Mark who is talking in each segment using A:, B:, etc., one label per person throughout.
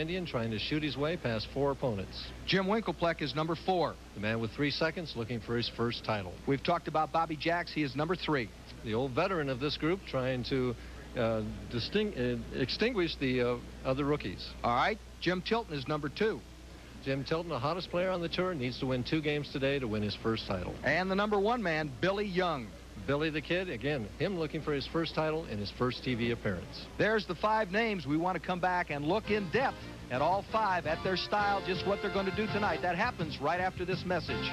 A: Indian trying to shoot his way past 4 opponents.
B: Jim Winklepleck is number 4.
A: The man with 3 seconds looking for his first title.
B: We've talked about Bobby Jacks. He is number 3.
A: The old veteran of this group trying to extinguish the other rookies.
B: All right. Jim Tilton is number 2.
A: Jim Tilton, the hottest player on the tour, needs to win 2 games today to win his first title.
B: And the number 1 man, Billy Young.
A: Billy the Kid, again, him looking for his first title and his first TV appearance.
B: There's the 5 names. We want to come back and look in depth at all 5, at their style, just what they're going to do tonight. That happens right after this message.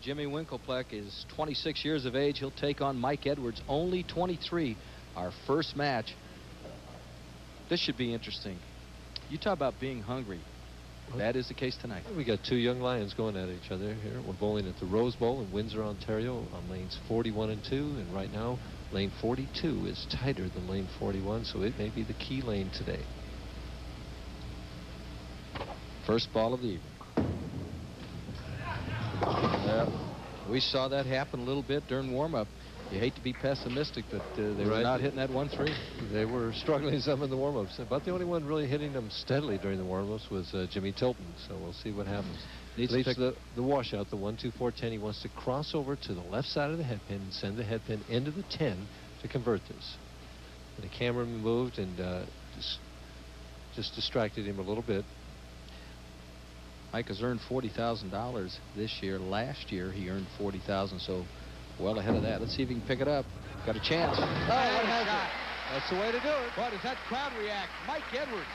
B: Jimmy Winklepleck is 26 years of age. He'll take on Mike Edwards, only 23. Our first match. This should be interesting. You talk about being hungry. That is the case tonight.
A: We got 2 young lions going at each other here. We're bowling at the Rose Bowl in Windsor, Ontario on lanes 41 and 2. And right now, lane 42 is tighter than lane 41, so it may be the key lane today.
B: First ball of the evening. We saw that happen a little bit during warm-up. You hate to be pessimistic, but they were not hitting that 1-3.
A: They were struggling some in the warm-ups. About the only one really hitting them steadily during the warm-ups was Jimmy Tilton. So we'll see what happens. Leads the washout, the 1-2-4-10. He wants to cross over to the left side of the headpin and send the headpin into the 10 to convert this. And the camera moved and just distracted him a little bit.
B: Mike has earned $40,000 this year. Last year he earned $40,000, so well ahead of that. Let's see if he can pick it up. Got a chance. Oh, what has it?
A: That's the way to do it.
B: Boy, does that crowd react. Mike Edwards.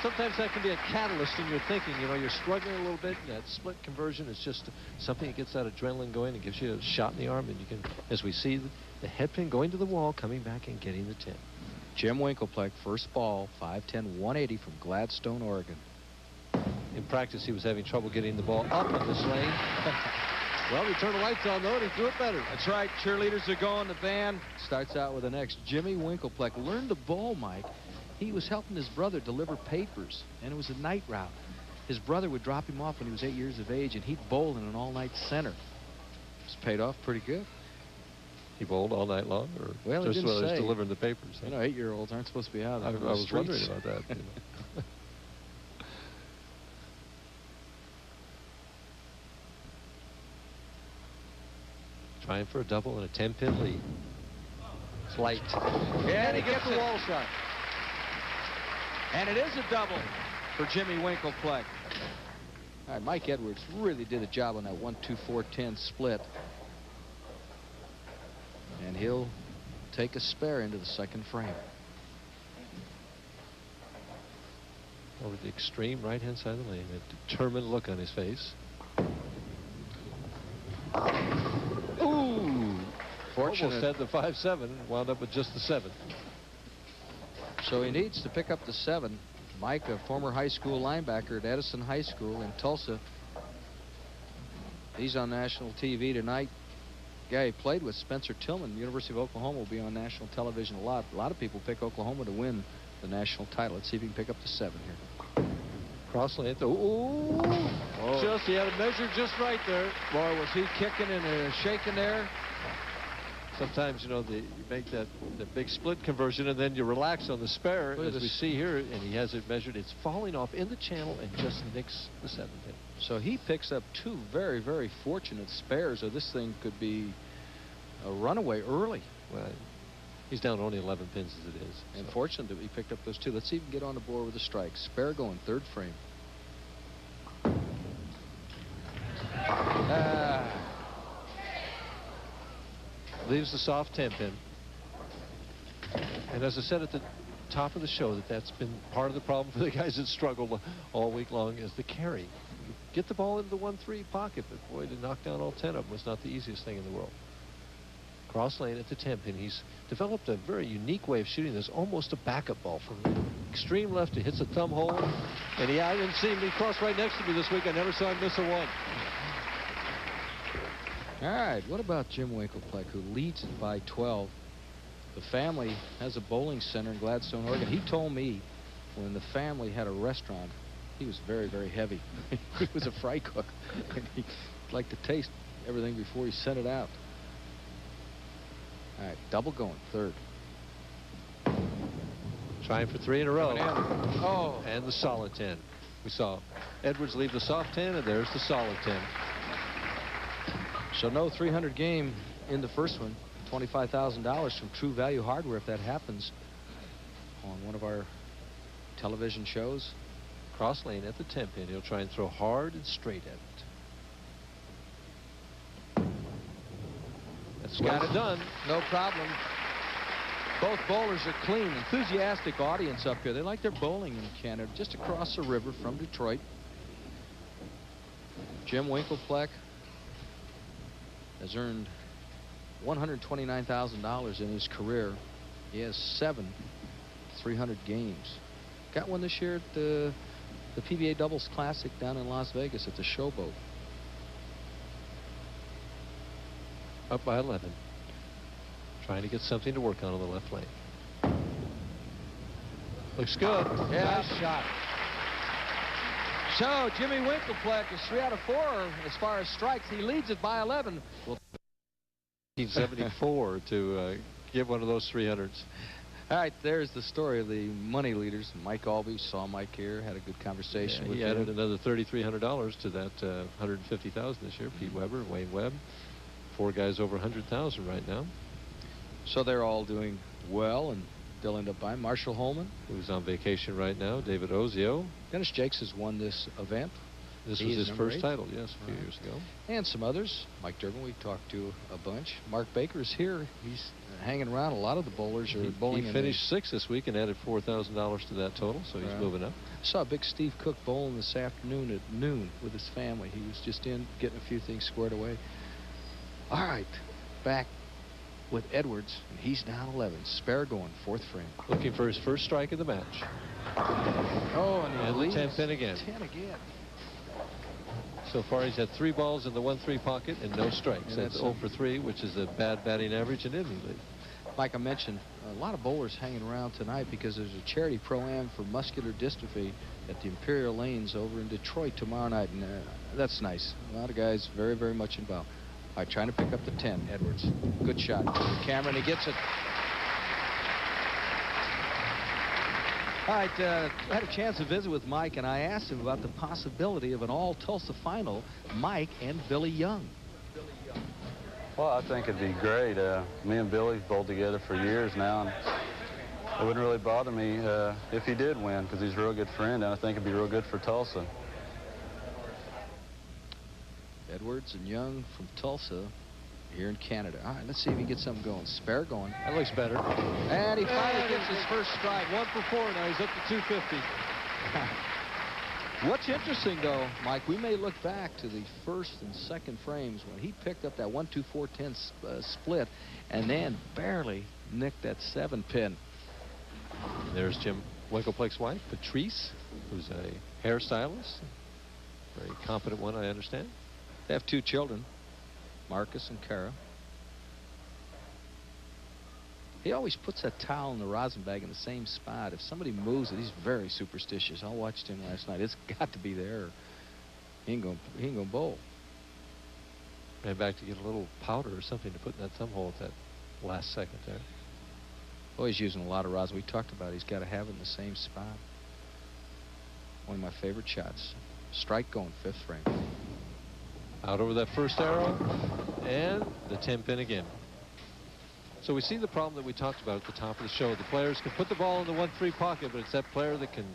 A: Sometimes that can be a catalyst in your thinking. You know, you're struggling a little bit. That split conversion is just something that gets that adrenaline going and gives you a shot in the arm. And you can, as we see, the headpin going to the wall, coming back and getting the 10.
B: Jim Winklepleck, first ball, 5'10", 180 from Gladstone, Oregon.
A: In practice, he was having trouble getting the ball up in this lane. Well, we turned the lights on, though, and he threw it better.
B: That's right. Cheerleaders are going. The band starts out with an X. Jimmy Winklepleck learned to bowl, Mike. He was helping his brother deliver papers, and it was a night route. His brother would drop him off when he was 8 years of age, and he'd bowl in an all-night center. It's paid off pretty good.
A: He bowled all night long, or
B: well,
A: just while he was
B: say.
A: delivering the papers?
B: You know, 8-year-olds aren't supposed to be out.
A: I was wondering about that. You know. Trying for a double and a 10-pin lead. It's light.
B: And he gets the wall shot. And it is a double for Jimmy Winklepleck. All right, Mike Edwards really did a job on that 1-2-4-10 split. And he'll take a spare into the second frame.
A: Over the extreme right-hand side of the lane, a determined look on his face.
B: Fortunate.
A: Almost had the 5-7 and wound up with just the 7.
B: So he needs to pick up the 7. Mike, a former high school linebacker at Edison High School in Tulsa. He's on national TV tonight. Guy he played with, Spencer Tillman, University of Oklahoma, will be on national television a lot. A lot of people pick Oklahoma to win the national title. Let's see if he can pick up the 7 here.
A: Cross lane. Oh. Just, he had it measured just right there.
B: Boy, was he kicking and shaking there.
A: Sometimes, you know, you make the big split conversion and then you relax on the spare, as we see here, and he has it measured. It's falling off in the channel and just nicks the 7 pin. So
B: he picks up 2 very, very fortunate spares, or this thing could be a runaway early.
A: Well, he's down only 11 pins as it is.
B: And fortunate that he picked up those 2. Let's see if he can get on the board with a strike. Spare going, 3rd frame.
A: Leaves the soft 10 pin. And as I said at the top of the show, that's been part of the problem for the guys that struggled all week long is the carry. You get the ball into the 1-3 pocket, but boy, to knock down all 10 of them was not the easiest thing in the world. Cross lane at the 10 pin. He's developed a very unique way of shooting this, almost a backup ball from extreme left. He hits a thumb hole, and I didn't see him. He crossed right next to me this week. I never saw him miss a 1.
B: All right, what about Jim Winklepleck, who leads it by 12? The family has a bowling center in Gladstone, Oregon. He told me when the family had a restaurant, he was very, very heavy. He was a fry cook. He'd like to taste everything before he sent it out. All right, double going, 3rd.
A: Trying for 3 in a row.
B: Oh.
A: And the solid 10. We saw Edwards leave the soft 10, and there's the solid 10.
B: So no 300 game in the first one. $25,000 from True Value Hardware if that happens on one of our television shows.
A: Cross lane at the 10 pin. He'll try and throw hard and straight at it. That's got it done.
B: No problem. Both bowlers are clean. Enthusiastic audience up here. They like their bowling in Canada, just across the river from Detroit. Jim Winklepleck has earned $129,000 in his career. He has 7 300 games. Got one this year at the PBA Doubles Classic down in Las Vegas at the Showboat.
A: Up by 11. Trying to get something to work on the left lane. Looks good.
B: Yeah, nice shot. So Jimmy Winklepleck is 3 out of 4 as far as strikes. He leads it by 11.
A: 1974 to get one of those 300s.
B: All right, there's the story of the money leaders. Mike Albee saw Mike here, had a good conversation with him.
A: He added another $3,300 to that $150,000 this year. Pete Weber, Wayne Webb, 4 guys over $100,000 right now.
B: So they're all doing well, and they'll end up buying Marshall Holman,
A: who's on vacation right now. David Ozio.
B: Dennis Jakes has won this event.
A: This was his first title, yes, a few years ago.
B: And some others. Mike Durbin, we talked to a bunch. Mark Baker's here. He's hanging around. A lot of the bowlers are bowling.
A: He finished 6th this week and added $4,000 to that total, so he's moving up.
B: Saw big Steve Cook bowling this afternoon at noon with his family. He was just in getting a few things squared away. All right, back with Edwards, and he's down 11. Spare going, 4th frame.
A: Looking for his first strike of the match.
B: Oh, and
A: the 10 pin again.
B: 10 again.
A: So far, he's had 3 balls in the 1-3 pocket and no strikes.
B: And
A: that's 0 for 3, which is a bad batting average in Indy League.
B: Like I mentioned, a lot of bowlers hanging around tonight because there's a charity pro-am for muscular dystrophy at the Imperial Lanes over in Detroit tomorrow night, and that's nice. A lot of guys very, very much involved. All right, trying to pick up the 10, Edwards. Good shot. The camera, and he gets it. All right, I had a chance to visit with Mike, and I asked him about the possibility of an all-Tulsa final, Mike and Billy Young.
C: Well, I think it'd be great. Me and Billy've bowled together for years now, and it wouldn't really bother me if he did win, because he's a real good friend, and I think it'd be real good for Tulsa.
B: Edwards and Young from Tulsa here in Canada. All right, let's see if he gets something going. Spare going.
A: That looks better.
B: And he finally gets his first strike.
A: 1 for 4 now. He's up to 250.
B: What's interesting, though, Mike, we may look back to the 1st and 2nd frames when he picked up that 1-2-4-10 split and then barely nicked that 7 pin.
A: There's Jim Winklepleck's wife, Patrice, who's a hairstylist. Very competent one, I understand.
B: They have 2 children, Marcus and Kara. He always puts that towel in the rosin bag in the same spot. If somebody moves it, he's very superstitious. I watched him last night. It's got to be there. He ain't gonna bowl.
A: Ran back to get a little powder or something to put in that thumb hole at that last second there.
B: Oh, he's using a lot of rosin. We talked about it. He's got to have it in the same spot. One of my favorite shots. Strike going, 5th frame.
A: Out over that first arrow, and the 10 pin again. So we see the problem that we talked about at the top of the show. The players can put the ball in the 1-3 pocket, but it's that player that can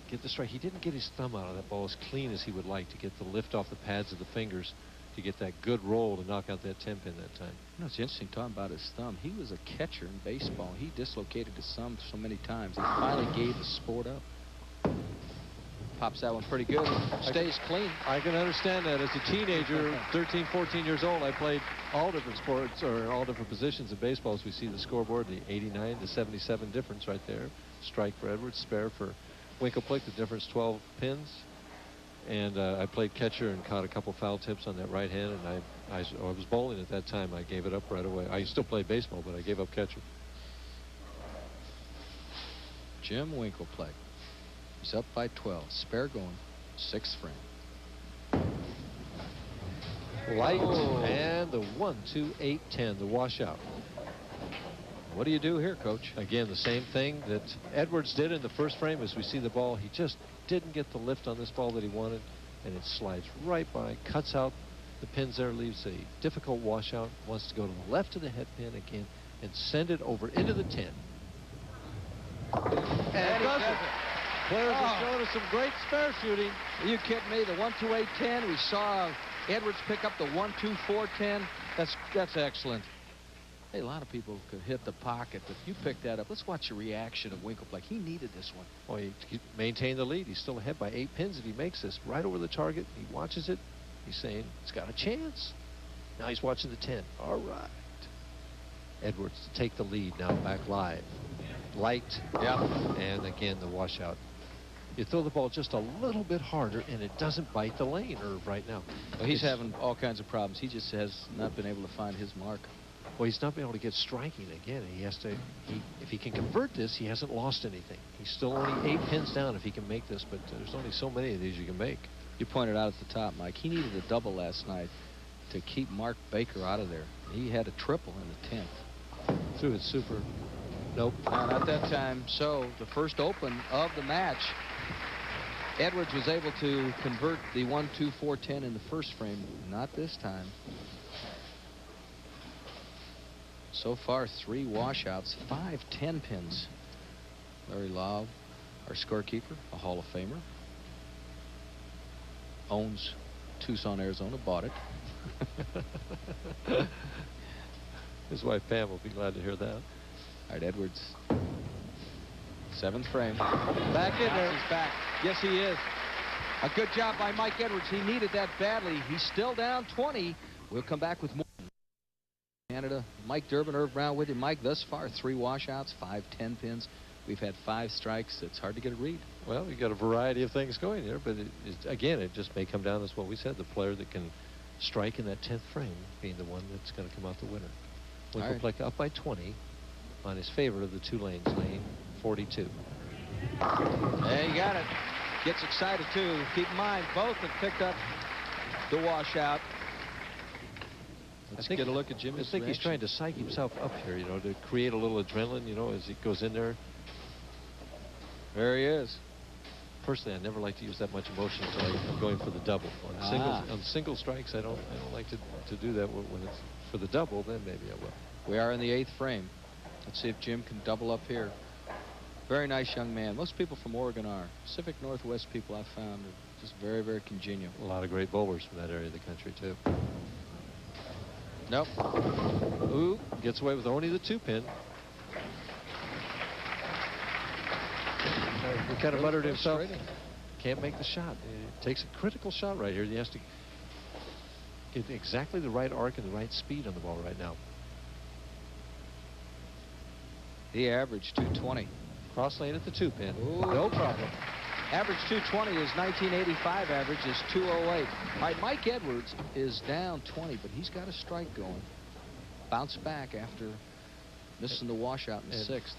A: get the strike. He didn't get his thumb out of that ball as clean as he would like to get the lift off the pads of the fingers to get that good roll to knock out that 10 pin that time.
B: You know, it's interesting talking about his thumb. He was a catcher in baseball. He dislocated his thumb so many times. He finally gave the sport up. Pops that one pretty good. Stays clean.
A: I can understand that. As a teenager, 13, 14 years old, I played all different sports or all different positions in baseball. As we see the scoreboard, the 89 to 77 difference right there. Strike for Edwards, spare for Winklepleck. The difference 12 pins. And I played catcher and caught a couple foul tips on that right hand. And I was bowling at that time. I gave it up right away. I still played baseball, but I gave up catcher.
B: Jim Winklepleck. He's up by 12. Spare going, 6th frame.
A: Light and the 1-2-8-10, the washout.
B: What do you do here, Coach?
A: Again, the same thing that Edwards did in the first frame. As we see the ball, he just didn't get the lift on this ball that he wanted, and it slides right by, cuts out the pins there, leaves a difficult washout, wants to go to the left of the head pin again and send it over into the 10. And does it. Players have shown us some great spare shooting.
B: Are you kidding me? The 1-2-8-10. We saw Edwards pick up the 1-2-4-10. That's excellent. Hey, a lot of people could hit the pocket, but you picked that up. Let's watch the reaction of Winklepleck. He needed this one.
A: Well, he maintained the lead. He's still ahead by 8 pins if he makes this. Right over the target. He watches it. He's saying it's got a chance. Now he's watching the 10. All right. Edwards to take the lead now back live. Light.
B: Yeah.
A: And again, the washout. You throw the ball just a little bit harder, and it doesn't bite the lane, Irv, right now.
B: Well, he's having all kinds of problems. He just has not been able to find his mark.
A: Well, he's not been able to get striking again. He has to, if he can convert this, he hasn't lost anything. He's still only 8 pins down if he can make this, but there's only so many of these you can make.
B: You pointed out at the top, Mike, he needed a double last night to keep Mark Baker out of there. He had a triple in the 10th.
A: Threw it super. Nope.
B: Not that time. So the first open of the match, Edwards was able to convert the 1-2-4-10 in the first frame. Not this time. So far, 3 washouts, 5 10 pins. Larry Love, our scorekeeper, a Hall of Famer. Owns Tucson, Arizona, bought it.
A: His wife Pam will be glad to hear that.
B: All right, Edwards. 7th frame.
A: Back in there.
B: He's back. Yes, he is. A good job by Mike Edwards. He needed that badly. He's still down 20. We'll come back with more. Canada, Mike Durbin, Irv Brown with you. Mike, thus far, 3 washouts, 5 10 pins. We've had 5 strikes. It's hard to get a read.
A: Well, you got a variety of things going there, but again, it just may come down to what we said, the player that can strike in that 10th frame being the one that's going to come out the winner. Winklepleck up by 20 on his favorite of the 2 lanes, lane 42.
B: There you got it. Gets excited, too. Keep in mind, both have picked up the washout. Let's get a look at Jimmy's
A: I think he's trying to psych himself up here, you know, to create a little adrenaline, you know, as he goes in there.
B: There he is.
A: Personally, I never like to use that much emotion, so I'm going for the double. On single strikes, I don't like to do that. When it's for the double, then maybe I will.
B: We are in the 8th frame. Let's see if Jim can double up here. Very nice young man. Most people from Oregon are. Pacific Northwest people I've found are just very, very congenial.
A: A lot of great bowlers from that area of the country, too.
B: Nope.
A: Ooh, gets away with only the 2 pin. He kind of muttered himself. Can't make the shot. It takes a critical shot right here. He has to get exactly the right arc and the right speed on the ball right now.
B: He averaged 220.
A: Cross lane at the 2 pin.
B: Ooh.
A: No problem.
B: Average 220. His 1985 average is 208. All right, Mike Edwards is down 20, but he's got a strike going. Bounced back after missing the washout in the 6th.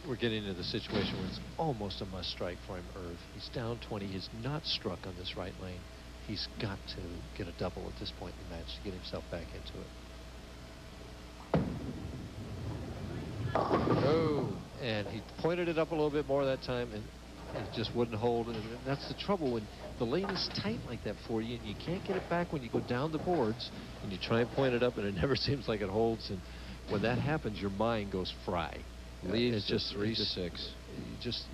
A: We're getting into the situation where it's almost a must strike for him, Irv. He's down 20. He's not struck on this right lane. He's got to get a double at this point in the match to get himself back into it. Oh, and he pointed it up a little bit more that time, and it just wouldn't hold. And that's the trouble when the lane is tight like that for you, and you can't get it back when you go down the boards, and you try and point it up, and it never seems like it holds. And when that happens, your mind goes fry.
B: It's just 3-6.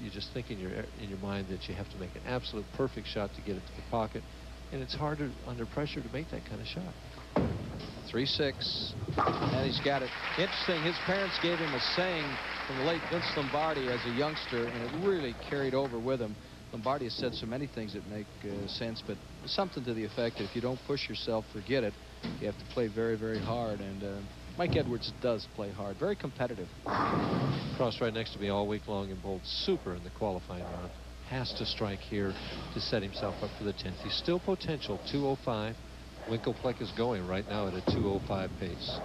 A: You just think in your mind that you have to make an absolute perfect shot to get it to the pocket, and it's harder under pressure to make that kind of shot.
B: 3-6, and he's got it. Interesting, his parents gave him a saying from the late Vince Lombardi as a youngster, and it really carried over with him. Lombardi has said so many things that make sense, but something to the effect that if you don't push yourself, forget it. You have to play very, very hard, and Mike Edwards does play hard, very competitive.
A: Cross right next to me all week long and bowled super in the qualifying round. Has to strike here to set himself up for the 10th. He's still potential, 205. Winklepleck is going right now at a 205 pace.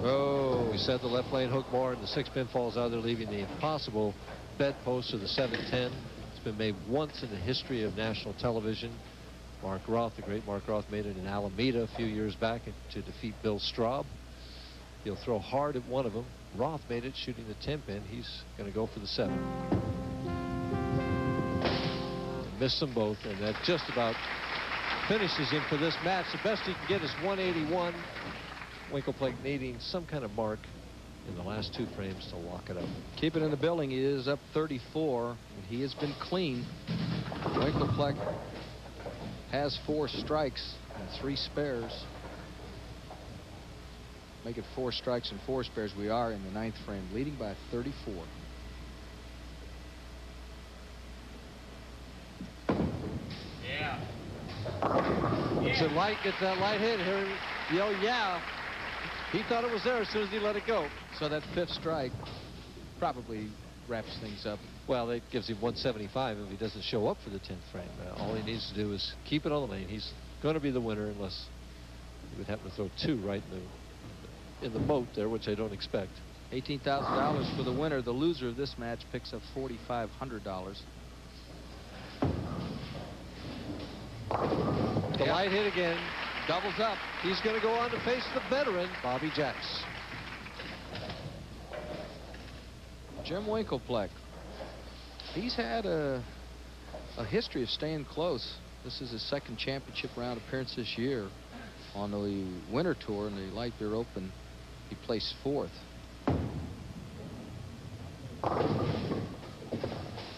A: Oh, we said the left lane hook more, and the 6 pin falls out there, leaving the impossible bedpost of the 710. It's been made once in the history of national television. Mark Roth, the great Mark Roth, made it in Alameda a few years back to defeat Bill Straub. He'll throw hard at one of them. Roth made it shooting the 10 pin. He's going to go for the 7. Missed them both, and that just about finishes him for this match. The best he can get is 181. Winkleplake needing some kind of mark in the last 2 frames to lock it up.
B: Keep it in the building. He is up 34, and he has been clean. Winkleplake has 4 strikes and 3 spares. Make it 4 strikes and 4 spares. We are in the 9th frame, leading by 34.
D: Yeah.
A: It's a light, gets that light hit here. Yo, yeah. He thought it was there as soon as he let it go.
B: So that 5th strike probably wraps things up.
A: Well, that gives him 175 if he doesn't show up for the 10th frame. All he needs to do is keep it on the lane. He's going to be the winner unless he would happen to throw 2 right in the moat there, which I don't expect.
B: $18,000 for the winner. The loser of this match picks up $4,500.
A: The light hit again.
B: Doubles up.
A: He's going to go on to face the veteran, Bobby Jacks.
B: Jim Winkleplake. He's had a history of staying close. This is his 2nd championship round appearance this year. On the winter tour in the Light Beer Open, he placed 4th.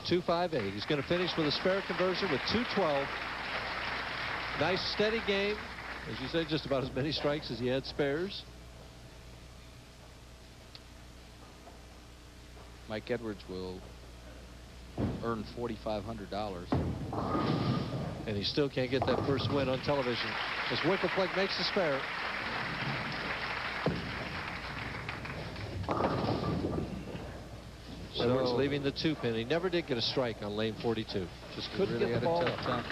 A: 258. He's going to finish with a spare conversion with 212. Nice steady game. As you said, just about as many strikes as he had spares.
B: Mike Edwards will earn $4,500.
A: And he still can't get that first win on television as Winkleplake makes the spare. Edwards leaving the 2 pin. He never did get a strike on lane 42. Just couldn't
B: really
A: get the
B: had
A: ball
B: a tough time.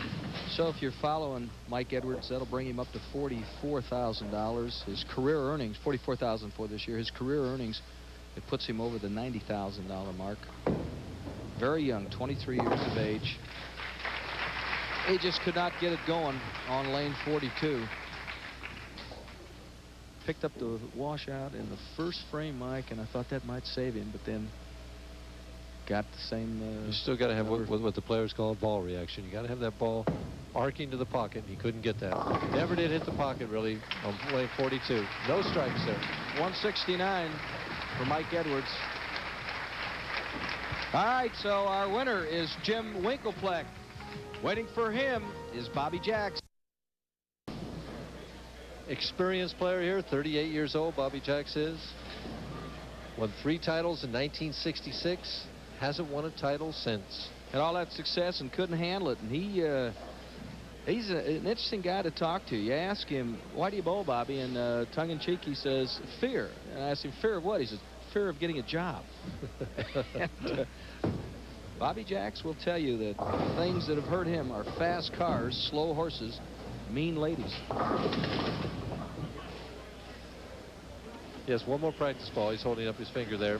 B: So if you're following Mike Edwards, that'll bring him up to $44,000. His career earnings, $44,000 for this year. His career earnings, it puts him over the $90,000 mark. Very young, 23 years of age. He just could not get it going on lane 42. Picked up the washout in the 1st frame, Mike, and I thought that might save him, but then got the same.
A: You still got to have what the players call a ball reaction. You got to have that ball arcing to the pocket. He couldn't get that. Never did hit the pocket really on lane 42. No strikes there.
B: 169 for Mike Edwards. All right, so our winner is Jim Winkleplake. Waiting for him is Bobby Jacks.
A: Experienced player here, 38 years old. Bobby Jacks is. Won 3 titles in 1966. Hasn't won a title since.
B: Had all that success and couldn't handle it. And he's an interesting guy to talk to. You ask him, why do you bowl, Bobby? And tongue-in-cheek, he says, fear. And I asked him, fear of what? He says, fear of getting a job. And, Bobby Jacks will tell you that things that have hurt him are fast cars, slow horses, mean ladies.
A: Yes, one more practice ball. He's holding up his finger there.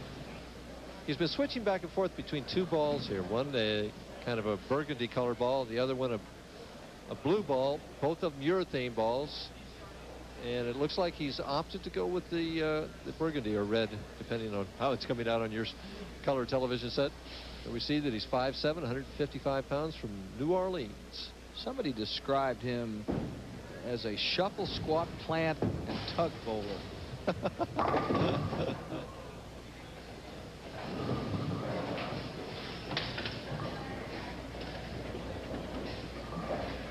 A: He's been switching back and forth between 2 balls here. One a kind of a burgundy color ball, the other one a blue ball. Both of them urethane balls. And it looks like he's opted to go with the burgundy or red, depending on how it's coming out on your color television set. And we see that he's 5'7", 155 pounds from New Orleans.
B: Somebody described him as a shuffle, squat, plant, and tug bowler.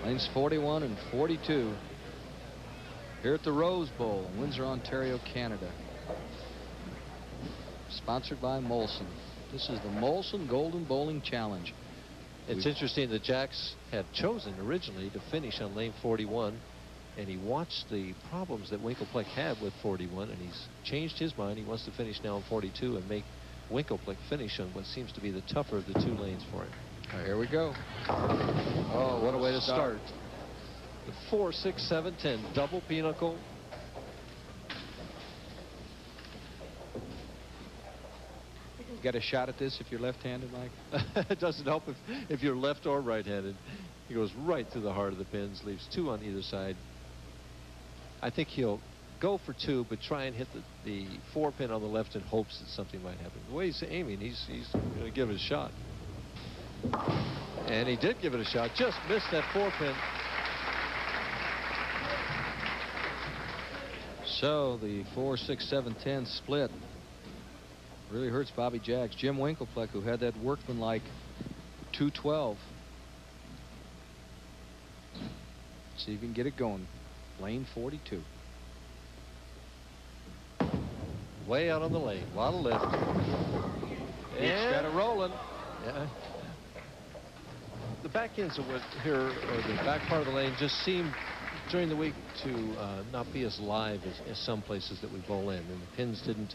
B: Lanes 41 and 42 here at the Rose Bowl, Windsor, Ontario, Canada. Sponsored by Molson. This is the Molson Golden Bowling Challenge.
A: It's interesting that Jacks had chosen originally to finish on lane 41, and he watched the problems that Winkleplake had with 41, and he's changed his mind. He wants to finish now on 42 and make Winkleplake finish on what seems to be the tougher of the 2 lanes for him.
B: Right, here we go. Oh, what a way to start.
A: The 4, 6, 7, 10 double pinnacle.
B: You got a shot at this if you're left-handed, Mike?
A: It doesn't help if you're left or right-handed. He goes right through the heart of the pins, leaves 2 on either side. I think he'll go for 2, but try and hit the 4-pin on the left in hopes that something might happen. The way he's aiming, he's going to give it a shot. And he did give it a shot. Just missed that 4-pin.
B: So the 4, 6, 7, 10 split really hurts Bobby Jaggs. Jim Winkelpleck, who had that workmanlike 212. See if you can get it going. Lane 42.
A: Way out on the lane. A lot of lift.
B: It's got it rolling.
A: Yeah. The back ends of what here, or the back part of the lane, just seem during the week to not be as live as some places that we bowl in. And the pins didn't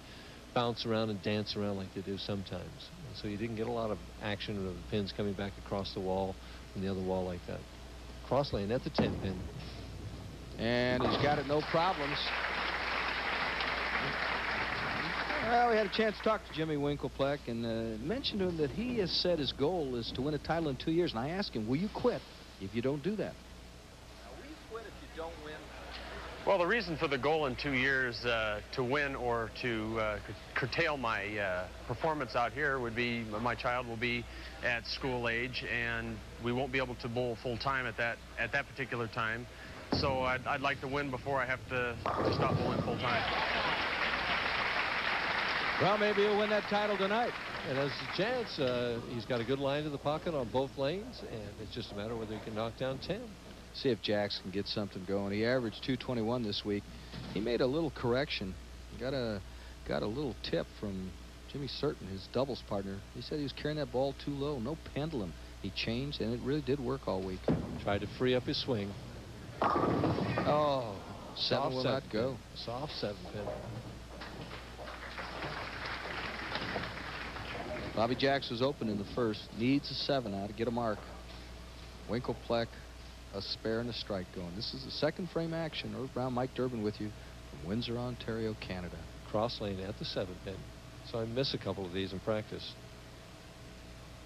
A: bounce around and dance around like they do sometimes. And so you didn't get a lot of action of the pins coming back across the wall and the other wall like that. Cross lane at the 10-pin.
B: And he's got it, no problems. Well, we had a chance to talk to Jimmy Winkelpleck and mentioned to him that he has said his goal is to win a title in 2 years. And I asked him, will you quit if you don't do that?
E: Now, will you quit if you don't win? Well, the reason for the goal in 2 years to win or to curtail my performance out here would be my child will be at school age, and we won't be able to bowl full time at that particular time. So I'd like to win before I have to stop bowling full time.
B: Well, maybe he'll win that title tonight.
A: And as a chance, he's got a good line to the pocket on both lanes, and it's just a matter of whether he can knock down 10.
B: See if Jaggs can get something going. He averaged 221 this week. He made a little correction. He got a little tip from Jimmy Certain, his doubles partner. He said he was carrying that ball too low, no pendulum. He changed, and it really did work all week.
A: Tried to free up his swing.
B: Oh, 7 will not go.
A: Soft 7-pin.
B: Bobby Jaggs was open in the first. Needs a 7 now to get a mark. Winkelpleck, a spare and a strike going. This is the second frame action. Irv Brown, Mike Durbin with you from Windsor, Ontario, Canada.
A: Cross lane at the 7-pin. So I miss a couple of these in practice.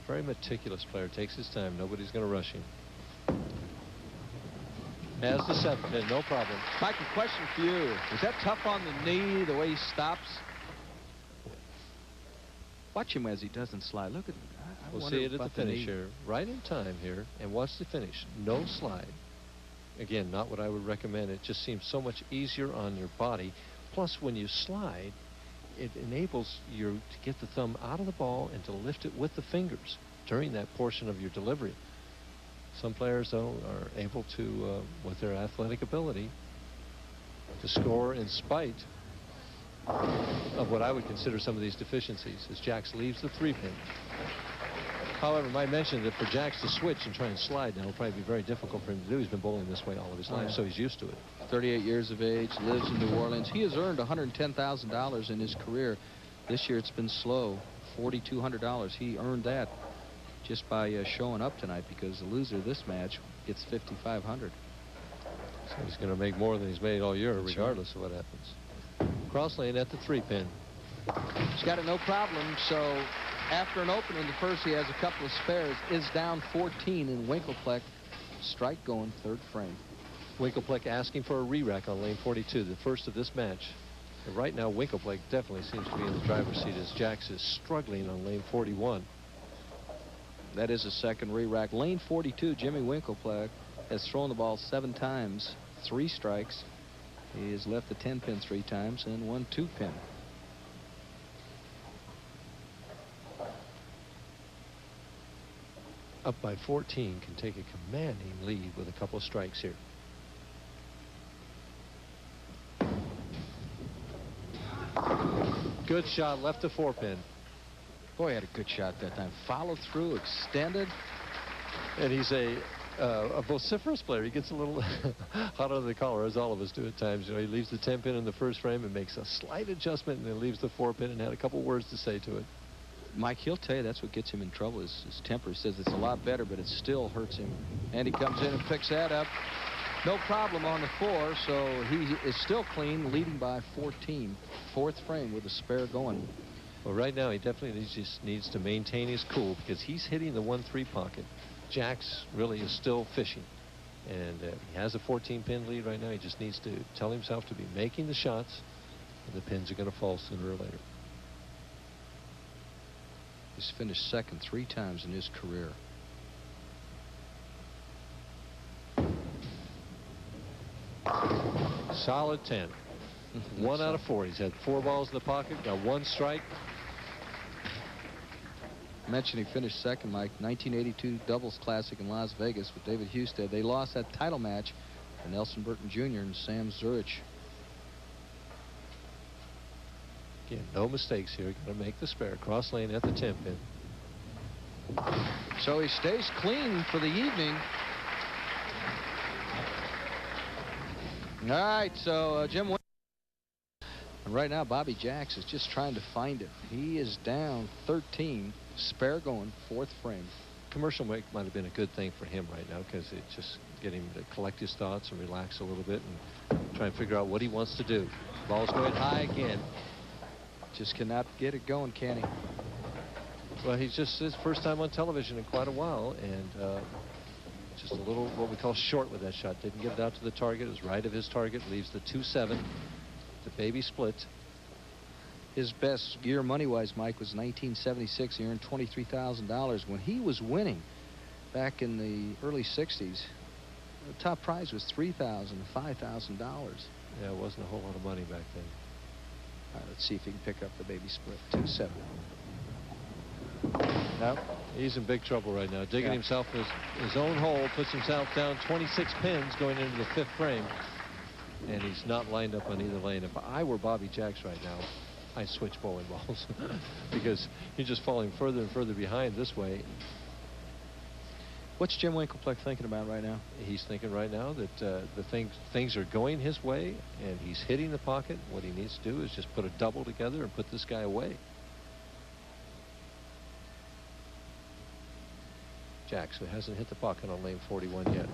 A: Very meticulous player. Takes his time. Nobody's going to rush him. As the 7-pin, no problem.
B: Mike, a question for you. Is that tough on the knee, the way he stops? Watch him as he doesn't slide. Look at him.
A: We'll see it at the finish here. Right in time here. And watch the finish. No slide. Again, not what I would recommend. It just seems so much easier on your body. Plus, when you slide, it enables you to get the thumb out of the ball and to lift it with the fingers during that portion of your delivery. Some players, though, are able to, with their athletic ability, to score in spite of what I would consider some of these deficiencies as Jaggs leaves the 3-pin. However, I mentioned that for Jaggs to switch and try and slide now will probably be very difficult for him to do. He's been bowling this way all of his life, so he's used to it.
B: 38 years of age, lives in New Orleans. He has earned $110,000 in his career. This year it's been slow, $4,200. He earned that just by showing up tonight, because the loser of this match gets $5,500.
A: So he's going to make more than he's made all year, regardless of what happens. Cross lane at the 3-pin.
B: He's got it no problem. So after an open in the first, he has a couple of spares. Is down 14 in Winkelpleck. Strike going, third frame.
A: Winkelpleck asking for a re-rack on lane 42, the first of this match. And right now, Winkelpleck definitely seems to be in the driver's seat as Jaggs is struggling on lane 41.
B: That is a second re-rack. Lane 42, Jimmy Winkelpleck has thrown the ball 7 times, 3 strikes. He has left the 10-pin 3 times and 1 2-pin.
A: Up by 14, can take a commanding lead with a couple of strikes here. Good shot, left the 4-pin.
B: Boy, had a good shot that time. Followed through, extended.
A: And he's a vociferous player. He gets a little hot under the collar, as all of us do at times. You know, he leaves the 10-pin in the first frame and makes a slight adjustment, and then leaves the 4-pin and had a couple words to say to it.
B: Mike, he'll tell you that's what gets him in trouble, is his temper. He says it's a lot better, but it still hurts him. And he comes in and picks that up. No problem on the 4, so he is still clean, leading by 14. 4th frame with a spare going.
A: Well, right now, he definitely just needs to maintain his cool, because he's hitting the 1-3 pocket. Jaggs really is still fishing. And he has a 14-pin lead right now. He just needs to tell himself to be making the shots, and the pins are going to fall sooner or later.
B: He's finished second 3 times in his career.
A: Solid 10. 1 out of 4. He's had 4 balls in the pocket, got 1 strike.
B: Mentioned he finished second, Mike. 1982 Doubles Classic in Las Vegas with David Husted. They lost that title match to Nelson Burton Jr. and Sam Zurich.
A: Again, no mistakes here. Got to make the spare. Cross lane at the 10 pin.
B: So he stays clean for the evening. All right, so Jim. And right now, Bobby Jacks is just trying to find it. He is down 13. Spare going, 4th frame.
A: Commercial break might have been a good thing for him right now, because it just get him to collect his thoughts and relax a little bit and try and figure out what he wants to do. Ball's going high again.
B: Just cannot get it going, can he?
A: Well, he's just his first time on television in quite a while, and just a little what we call short with that shot. Didn't get it out to the target. It was right of his target. Leaves the 2-7. The baby split.
B: His best year money-wise, Mike, was 1976. He earned $23,000. When he was winning back in the early 60s, the top prize was $3,000 to $5,000.
A: Yeah, it wasn't a whole lot of money back then.
B: All right, let's see if he can pick up the baby split. 2-7.
A: No, he's in big trouble right now. Digging himself his own hole, puts himself down 26 pins going into the 5th frame. And he's not lined up on either lane. If I were Bobby Jacks right now, I'd switch bowling balls because you're just falling further and further behind this way.
B: What's Jim Winklepleck thinking about right now?
A: He's thinking right now that things are going his way, and he's hitting the pocket. What he needs to do is just put a double together and put this guy away. Jacks, who hasn't hit the pocket on lane 41 yet.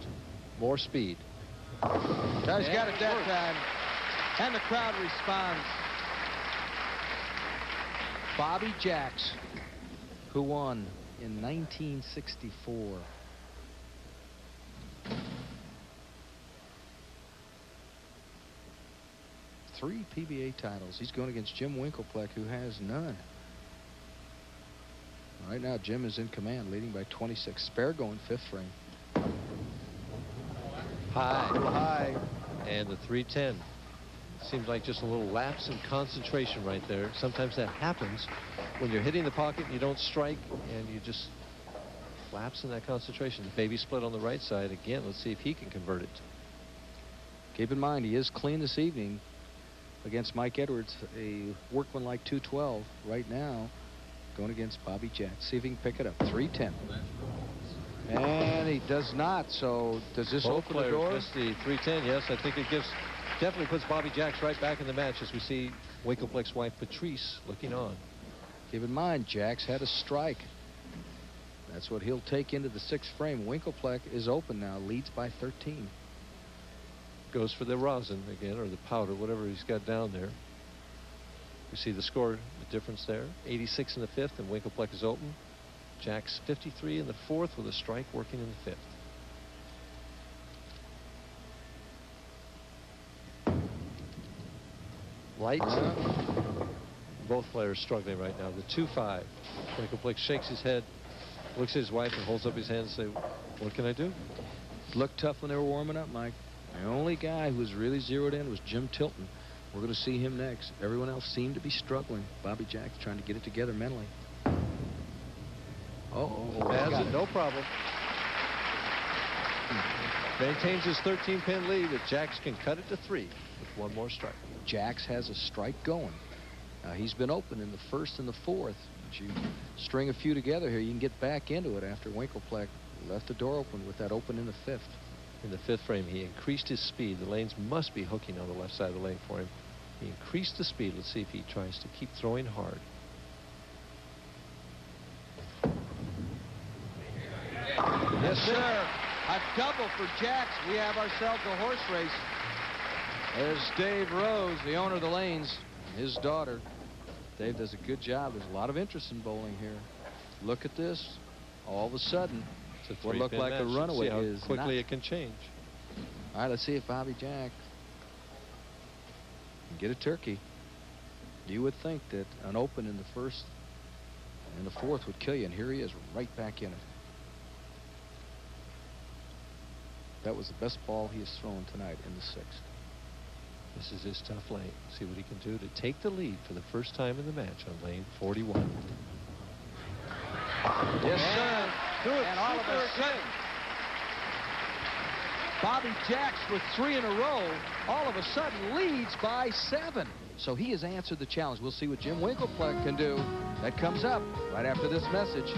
A: More speed.
B: He's got it that time, and the crowd responds. Bobby Jacks, who won in 1964. Three PBA titles. He's going against Jim Winklepleck, who has none. Right now, Jim is in command, leading by 26. Spare going 5th frame.
A: High. A little high. And the 310. Seems like just a little lapse in concentration right there. Sometimes that happens when you're hitting the pocket and you don't strike, and you just lapse in that concentration. The baby split on the right side. Again, let's see if he can convert it.
B: Keep in mind, he is clean this evening against Mike Edwards, a workmanlike 212 right now, going against Bobby Jacks. See if he can pick it up. 310. And he does not. So does this
A: Both
B: open the door?
A: Missed the 310. Yes, I think it definitely puts Bobby Jacks right back in the match as we see Winklepleck's wife Patrice looking on.
B: Keep in mind, Jacks had a strike. That's what he'll take into the 6th frame. Winklepleck is open now, leads by 13.
A: Goes for the rosin again, or the powder, whatever he's got down there. You see the score, the difference there. 86 in the 5th, and Winklepleck is open. Jacks 53 in the 4th with a strike working in the 5th. Light. Both players struggling right now. The 2-5. Winklepleck shakes his head, looks at his wife, and holds up his hand and says, "What can I do?"
B: Looked tough when they were warming up, Mike. The only guy who was really zeroed in was Jim Tilton. We're going to see him next. Everyone else seemed to be struggling. Bobby Jacks trying to get it together mentally.
A: Has it, no problem. Maintains his 13-pin lead, but Jacks can cut it to 3 with one more strike.
B: Jacks has a strike going. He's been open in the 1st and the 4th. But you string a few together here, you can get back into it after Winklepleck left the door open with that open in the 5th.
A: In the 5th frame, he increased his speed. The lanes must be hooking on the left side of the lane for him. He increased the speed. Let's see if he tries to keep throwing hard.
B: Yes, sir. A double for Jacks. We have ourselves a horse race. There's Dave Rose, the owner of the lanes, his daughter. Dave does a good job. There's a lot of interest in bowling here. Look at this. All of a sudden, what looked like a runaway
A: See how
B: is
A: quickly
B: not.
A: it can change.
B: All right, let's see if Bobby Jack can get a turkey. You would think that an open in the first and the fourth would kill you, and here he is right back in it. That was the best ball he has thrown tonight in the sixth.
A: This is his tough lane. See what he can do to take the lead for the first time in the match on lane 41.
B: Yes, sir.
A: Do it.
B: And all of a sudden, Bobby Jacks with 3 in a row, all of a sudden leads by 7. So he has answered the challenge. We'll see what Jim Winklepleck can do. That comes up right after this message.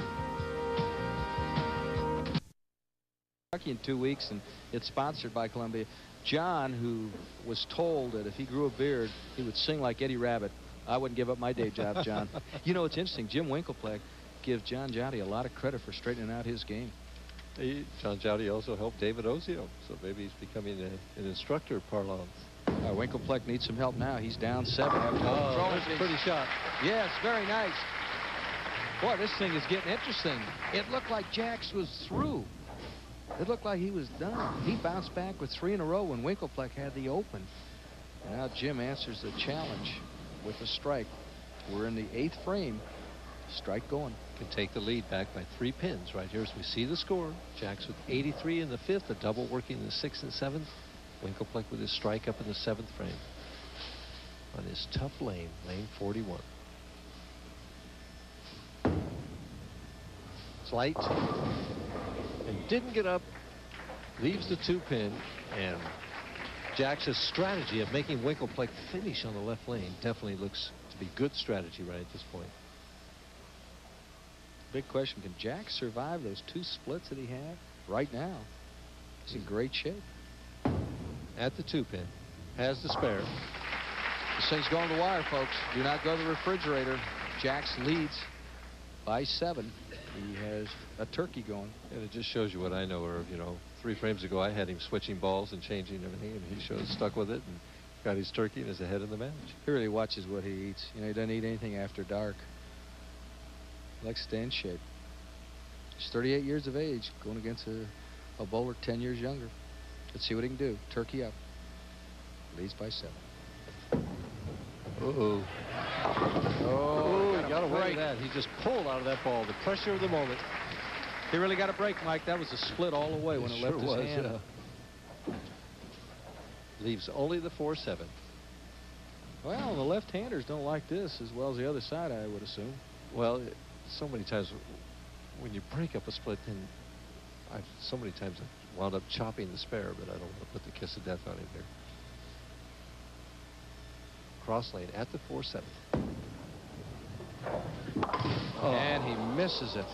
B: In 2 weeks, and it's sponsored by Columbia. John, who was told that if he grew a beard, he would sing like Eddie Rabbit. I wouldn't give up my day job, John. You know, it's interesting. Jim Winklepleck gives John Jowdy a lot of credit for straightening out his game.
A: John Jowdy also helped David Ozio, so maybe he's becoming an instructor parlance.
B: Winklepleck needs some help now. He's down 7.
A: That's a pretty shot.
B: Yes, very nice. Boy, this thing is getting interesting. It looked like Jacks was through. It looked like he was done. He bounced back with 3 in a row when Winklepleck had the open. And now Jim answers the challenge with a strike. We're in the 8th frame. Strike going.
A: Can take the lead back by 3 pins right here as we see the score. Jacks with 83 in the 5th, a double working in the 6th and 7th. Winklepleck with his strike up in the 7th frame on his tough lane, lane 41. Slight. And didn't get up, leaves the 2-pin, and Jacks' strategy of making Winklepleck finish on the left lane definitely looks to be good strategy right at this point.
B: Big question, can Jack survive those 2 splits that he had right now? He's in great shape.
A: At the 2-pin, has the spare.
B: This thing's going to the wire, folks. Do not go to the refrigerator. Jacks leads by 7. He has a turkey going.
A: And it just shows you what I know. Or, you know, 3 frames ago I had him switching balls and changing everything, and he stuck with it and got his turkey and is ahead in the match.
B: He really watches what he eats. You know, he doesn't eat anything after dark. He likes to stay in shape. He's 38 years of age, going against a bowler 10 years younger. Let's see what he can do. Turkey up. Leads by 7.
A: Uh-oh. Oh, he got away with that. He just pulled out of that ball. The pressure of the moment.
B: He really got a break, Mike. That was a split all the way when it left his hand.
A: Yeah. Leaves only the 4-7.
B: Well, the left-handers don't like this as well as the other side, I would assume.
A: Well, so many times when you break up a split, then so many times I've wound up chopping the spare, but I don't want to put the kiss of death on him here. Cross lane at the 4-7. Oh.
B: And he misses it.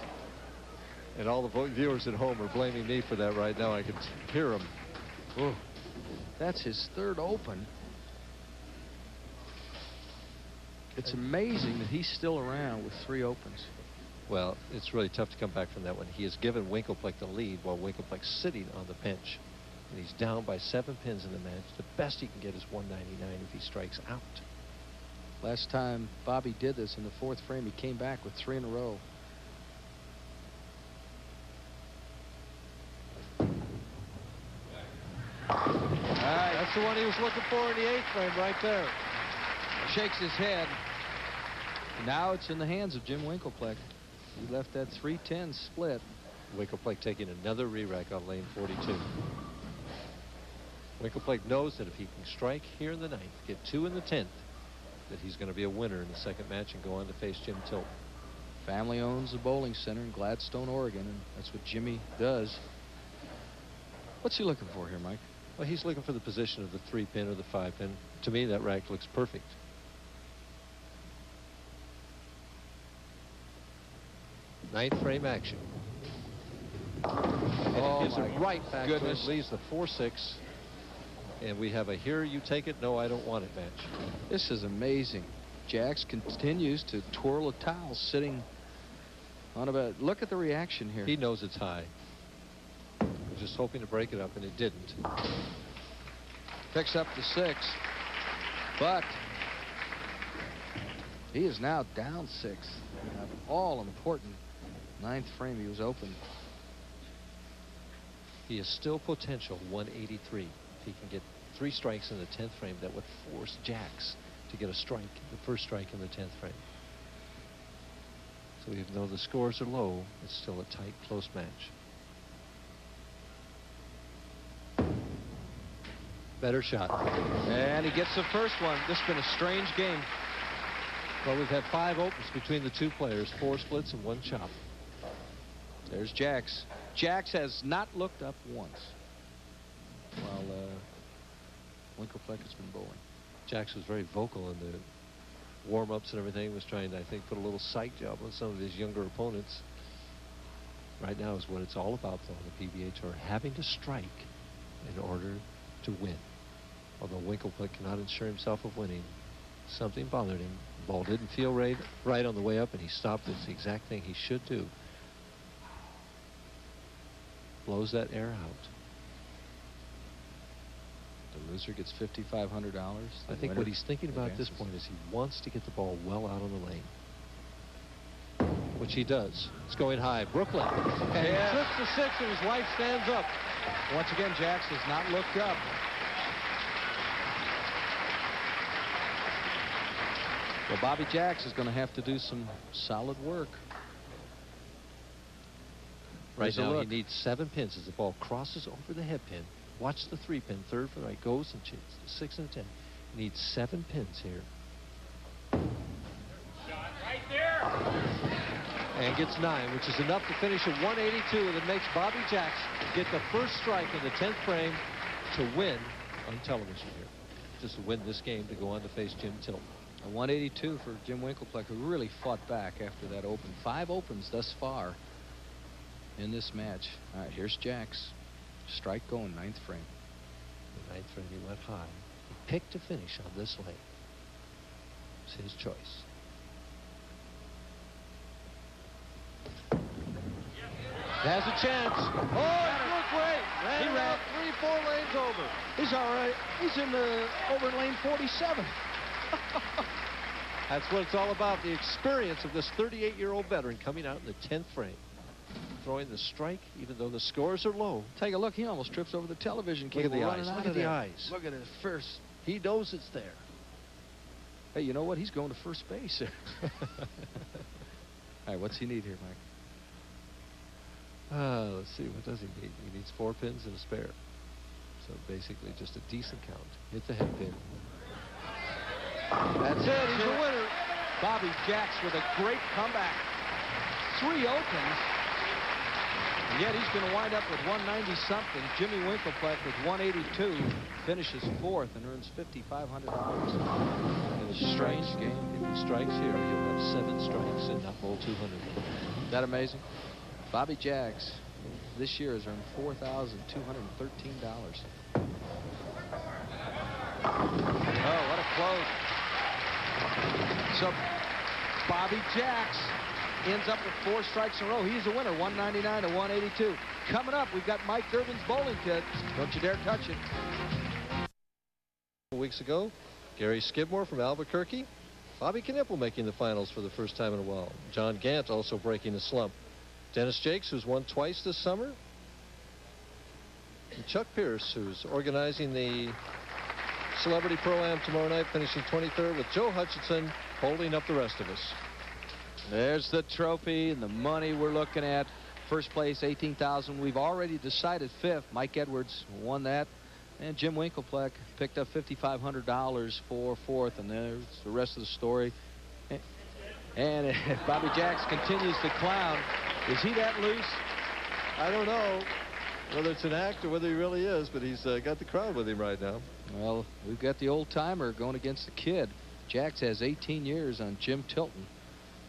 A: And all the viewers at home are blaming me for that right now. I can hear them.
B: Oh. That's his 3rd open. It's amazing that he's still around with 3 opens.
A: Well, it's really tough to come back from that one. He has given Winklepleck the lead while Winklepleck's sitting on the bench. And he's down by 7 pins in the match. The best he can get is 199 if he strikes out.
B: Last time Bobby did this in the 4th frame, he came back with 3 in a row.
A: All right, that's the one he was looking for in the 8th frame right there.
B: Shakes his head. Now it's in the hands of Jim Winklepleck. He left that 3-10 split.
A: Winklepleck taking another re-rack on lane 42. Winklepleck knows that if he can strike here in the 9th, get 2 in the 10th, that he's going to be a winner in the 2nd match and go on to face Jim Tilton.
B: Family owns the bowling center in Gladstone, Oregon, and that's what Jimmy does. What's he looking for here, Mike?
A: Well, he's looking for the position of the 3-pin or the 5-pin. To me, that rack looks perfect. Ninth frame action. And it gives it right back to him, leaves the 4-6. And we have a here you take it, no I don't want it match.
B: This is amazing. Jacks continues to twirl a towel sitting on about. Look at the reaction here.
A: He knows it's high. He was just hoping to break it up, and it didn't.
B: Picks up the 6. But he is now down 6. All important. 9th frame, he was open.
A: He is still potential 183. If he can get 3 strikes in the 10th frame, that would force Jacks to get a strike, the first strike in the 10th frame. So even though the scores are low, it's still a tight, close match. Better shot.
B: And he gets the first one. This has been a strange game.
A: Well, we've had 5 opens between the 2 players, 4 splits and 1 chop.
B: There's Jacks. Jacks has not looked up once while Winkelfleck has been bowling.
A: Jacks was very vocal in the warm-ups and everything, was trying to, I think, put a little psych job on some of his younger opponents. Right now is what it's all about, though, on the PBA Tour, having to strike in order to win. Although Winkelfleck cannot ensure himself of winning, something bothered him. The ball didn't feel right on the way up, and he stopped. It's the exact thing he should do. Blows that air out.
B: The loser gets $5,500.
A: I think what he's thinking about at this point is he wants to get the ball well out on the lane, which he does. It's going high. Brooklyn. And he trips the 6, and his wife stands up.
B: Once again, Jacks has not looked up. Well, Bobby Jacks is going to have to do some solid work.
A: Right now, he needs 7 pins as the ball crosses over the head pin. Watch the 3-pin, 3rd from the right, goes and chins. The 6 and the 10. He needs 7 pins here.
D: Shot right there.
A: And gets 9, which is enough to finish at 182. And it makes Bobby Jacks get the first strike in the 10th frame to win on television here. Just to win this game to go on to face Jim Tilton.
B: A 182 for Jim Winkelfleck, who really fought back after that open. 5 opens thus far in this match. All right, here's Jacks. Strike going, 9th frame.
A: The 9th frame, he went high. He picked to finish on this lane. It's his choice. Has a chance. Oh, it looked great. He ran 3-4 lanes over.
B: He's all right. He's in the over in lane 47.
A: That's what it's all about. The experience of this 38-year-old veteran coming out in the 10th frame. Throwing the strike, even though the scores are low.
B: Take a look. He almost trips over the television
A: Look at
B: cable.
A: the eyes. Look at the eyes.
B: Look at his first.
A: He knows it's there.
B: Hey, you know what? He's going to first base. All right, what's he need here, Mike?
A: Let's see. What does he need? He needs 4 pins and a spare. So basically just a decent count. Hit the head pin. That's it. He's the winner.
B: Bobby Jacks with a great comeback. 3 opens. And yet he's going to wind up with 190-something. Jimmy Winkelfleck with 182 finishes 4th and earns $5,500.
A: In a strange game, if he strikes here, he'll have 7 strikes and not bowl 200.
B: Is that amazing? Bobby Jacks this year has earned $4,213. Oh, what a close. So Bobby Jacks ends up with 4 strikes in a row. He's the winner, 199 to 182. Coming up, we've got Mike Durbin's bowling kit. Don't you dare touch it.
A: A couple weeks ago, Gary Skidmore from Albuquerque. Bobby Knipple making the finals for the first time in a while. John Gant also breaking the slump. Dennis Jakes, who's won twice this summer. And Chuck Pierce, who's organizing the Celebrity Pro-Am tomorrow night, finishing 23rd, with Joe Hutchinson holding up the rest of us.
B: There's the trophy and the money we're looking at. First place, $18,000. We've already decided 5th. Mike Edwards won that. And Jim Winkelfleck picked up $5,500 for 4th. And there's the rest of the story. And if Bobby Jacks continues to clown, is he that loose?
A: I don't know whether it's an act or whether he really is, but he's got the crowd with him right now.
B: Well, we've got the old-timer going against the kid. Jacks has 18 years on Jim Tilton.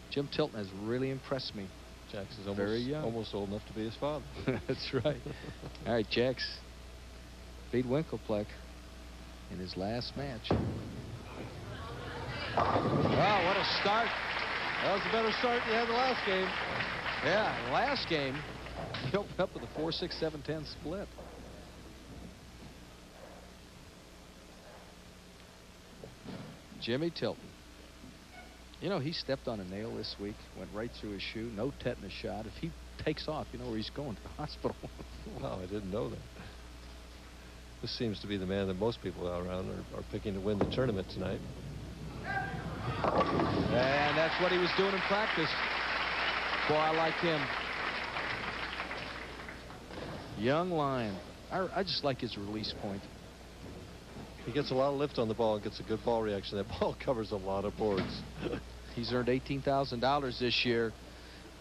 B: Jim Tilton has really impressed me.
A: Jacks is
B: very young.
A: Almost old enough to be his father.
B: That's right. All right, Jacks beat Winkelfleck in his last match.
A: Wow, what a start. That was a better start than you had the last game.
B: Yeah, last game, he opened up with a 4-6-7-10 split. Jimmy Tilton. You know, he stepped on a nail this week, went right through his shoe, no tetanus shot. If he takes off, you know where he's going, to the hospital.
A: Wow, I didn't know that. This seems to be the man that most people out around are picking to win the tournament tonight.
B: And that's what he was doing in practice. Boy, I like him. Young Lion. I just like his release point.
A: He gets a lot of lift on the ball and gets a good ball reaction. That ball covers a lot of boards.
B: He's earned $18,000 this year.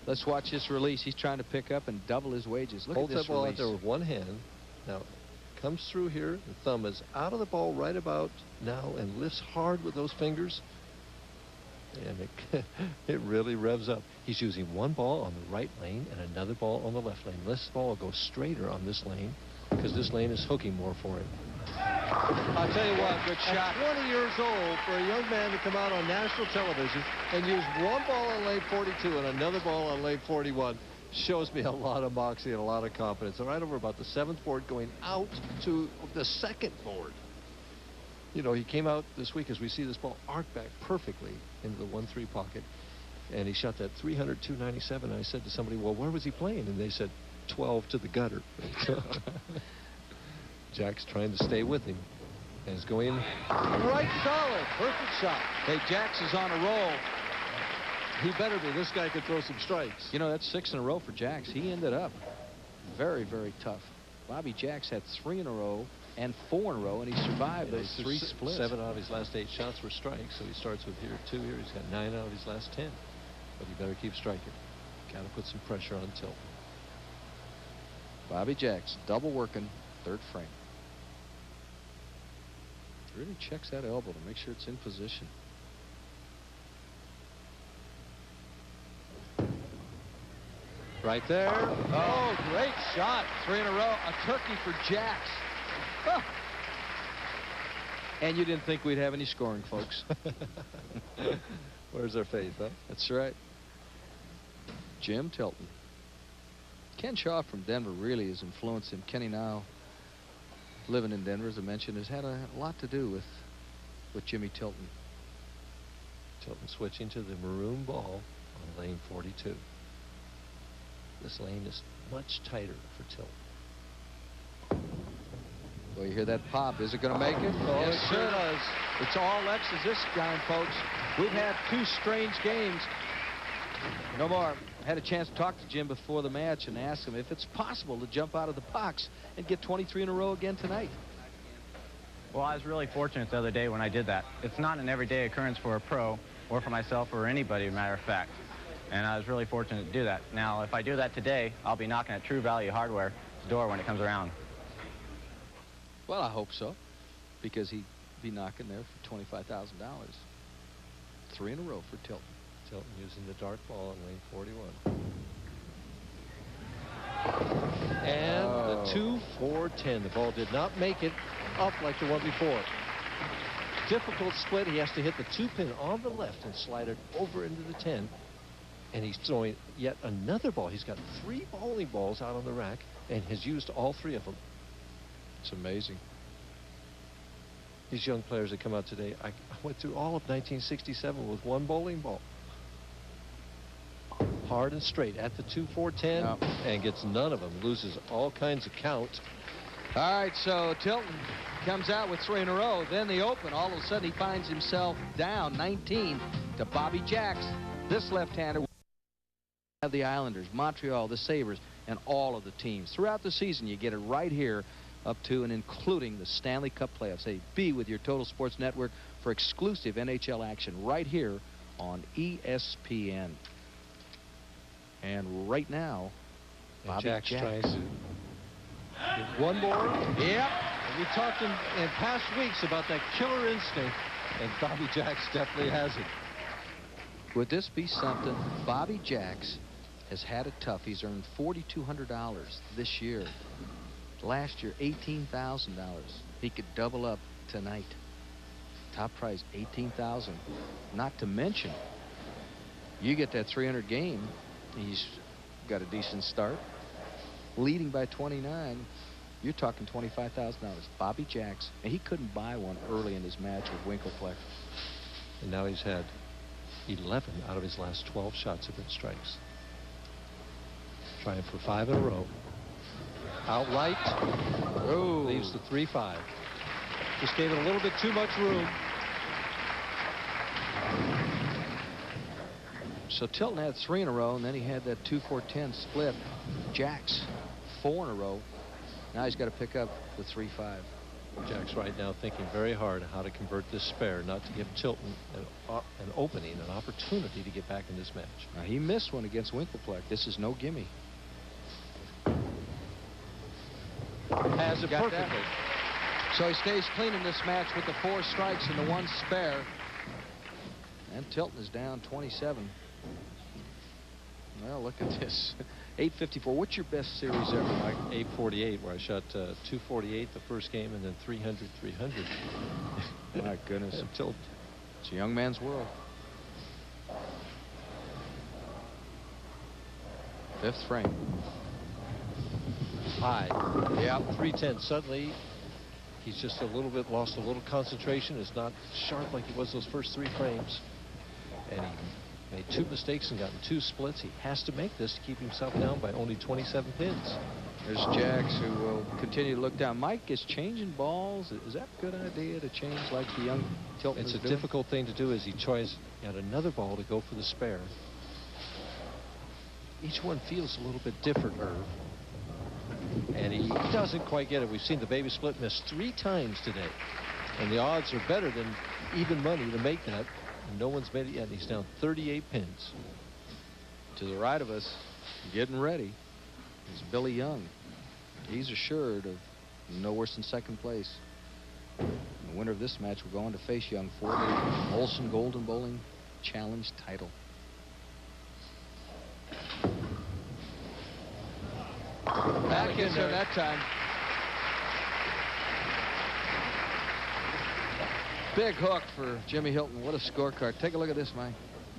B: Let's watch this release. He's trying to pick up and double his wages. Look
A: Holds
B: at this
A: that ball
B: release.
A: out there with one hand. Now, comes through here. The thumb is out of the ball right about now and lifts hard with those fingers. And it really revs up. He's using one ball on the right lane and another ball on the left lane. This ball will go straighter on this lane because this lane is hooking more for him. I'll tell you what,
B: Good shot.
A: At 20 years old, for a young man to come out on national television and use one ball on lane 42 and another ball on lane 41 shows me a lot of moxie and a lot of confidence. And right over about the 7th board going out to the 2nd board. You know, he came out this week as we see this ball arc back perfectly into the 1-3 pocket. And he shot that 300, 297. And I said to somebody, well, where was he playing? And they said, 12 to the gutter. Jack's trying to stay with him. And it's going right solid. Perfect shot.
B: Hey, Jax is on a roll.
A: He better be. This guy could throw some strikes.
B: You know, that's 6 in a row for Jax. He ended up very, very tough. Bobby Jax had 3 in a row and 4 in a row, and he survived those 3 splits.
A: 7 out of his last 8 shots were strikes, so he starts with here 2 here. He's got 9 out of his last 10. But he better keep striking. Got to put some pressure on Tilt.
B: Bobby Jax, double working, 3rd frame. Really checks that elbow to make sure it's in position.
A: Right there.
B: Oh, great shot. 3 in a row. A turkey for Jax. Oh. And you didn't think we'd have any scoring, folks.
A: Where's our faith, huh?
B: That's right. Jim Tilton. Ken Shaw from Denver really has influenced him. Kenny now living in Denver, as I mentioned, has had a lot to do with Jimmy Tilton.
A: Tilton switching to the maroon ball on lane 42. This lane is much tighter for Tilt.
B: Well, you hear that pop. Is it going to make it?
A: Oh,
B: yes,
A: it sure does.
B: It's all X's this time, folks. We've had 2 strange games. No more. I had a chance to talk to Jim before the match and ask him if it's possible to jump out of the box and get 23 in a row again tonight.
F: Well, I was really fortunate the other day when I did that. It's not an everyday occurrence for a pro or for myself or anybody, as a matter of fact. And I was really fortunate to do that. Now, if I do that today, I'll be knocking at True Value Hardware's door when it comes around.
B: Well, I hope so, because he'd be knocking there for $25,000. 3 in a row for Tilton.
A: Tilton using the dark ball on lane 41. And the 2-4-10. The ball did not make it up like the one before. Difficult split. He has to hit the 2-pin on the left and slide it over into the 10. And he's throwing yet another ball. He's got 3 bowling balls out on the rack and has used all 3 of them.
B: It's amazing.
A: These young players that come out today, I went through all of 1967 with 1 bowling ball. Hard and straight at the 2-4-10 and gets none of them. Loses all kinds of count.
B: All right, so Tilton comes out with 3 in a row. Then the Open, all of a sudden he finds himself down 19 to Bobby Jax. This left-hander have the Islanders, Montreal, the Sabres, and all of the teams. Throughout the season, you get it right here up to and including the Stanley Cup playoffs. Hey, be with your Total Sports Network for exclusive NHL action right here on ESPN. And right now, Bobby
A: Jax
B: Jax
A: tries to get 1 more.
B: Yep.
A: And we talked in past weeks about that killer instinct, and Bobby Jax definitely has it.
B: Would this be something? Bobby Jax has had it tough. He's earned $4,200 this year. Last year, $18,000. He could double up tonight. Top prize, $18,000. Not to mention, you get that 300 game. He's got a decent start. Leading by 29, you're talking $25,000. Bobby Jax, and he couldn't buy one early in his match with Winkelfleck.
A: And now he's had 11 out of his last 12 shots have been strikes. Trying for 5 in a row. Outright.
B: Oh.
A: Leaves the 3-5. Just gave it a little bit too much room.
B: So Tilton had 3 in a row, and then he had that 2-4-10 split. Jacks 4 in a row. Now he's got to pick up the 3-5.
A: Jack's right now thinking very hard how to convert this spare, not to give Tilton an opening, an opportunity to get back in this match.
B: Now he missed one against Winkelpleck. This is no gimme.
A: Has it
B: Got
A: perfectly.
B: that. So he stays clean in this match with the 4 strikes and the 1 spare. And Tilton is down 27. Well, look at this. 854. What's your best series ever, Mike?
A: 848, where I shot 248 the first game and then 300, 300.
B: My goodness.
A: Until
B: It's a young man's world. 5th frame.
A: high.
B: Yeah.
A: 310. Suddenly, he's just a little bit lost a little concentration. It's not sharp like he was those first 3 frames. And he made 2 mistakes and gotten 2 splits. He has to make this to keep himself down by only 27 pins.
B: There's Jacks, who will continue to look down. Mike is changing balls. Is that a good idea to change like the young Tilton
A: It's
B: is
A: a
B: doing?
A: difficult thing to do as he tries at another ball to go for the spare. Each one feels a little bit different, Irv. And he doesn't quite get it. We've seen the baby split miss 3 times today. And the odds are better than even money to make that. And no one's made it yet. He's down 38 pins.
B: To the right of us, getting ready, is Billy Young. He's assured of no worse than 2nd place. The winner of this match will go on to face Young for the Molson Golden Bowling Challenge title. Back in there that time. Big hook for Jimmy Hilton. What a scorecard. Take a look at this, Mike.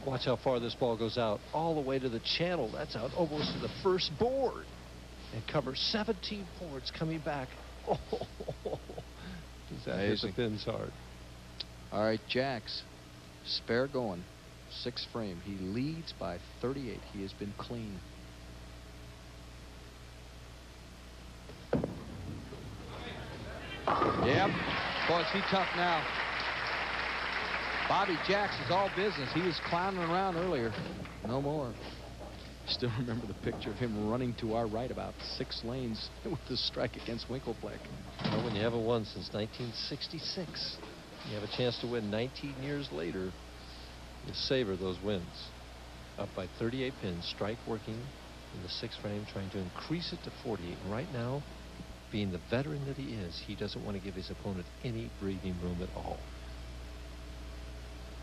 A: Watch how far this ball goes out. All the way to the channel. That's out almost to the first board. And covers 17 boards coming back. Oh, does that hit the pins hard?
B: All right, Jacks. Spare going. 6th frame. He leads by 38. He has been clean. Yep. Boy, is he tough now. Bobby Jacks is all business. He was clowning around earlier. No more. Still remember the picture of him running to our right about 6 lanes with the strike against Winkelpleck.
A: Well, when you haven't won since 1966, you have a chance to win 19 years later. You savor those wins. Up by 38 pins, strike working in the 6th frame, trying to increase it to 48. And right now, being the veteran that he is, he doesn't want to give his opponent any breathing room at all.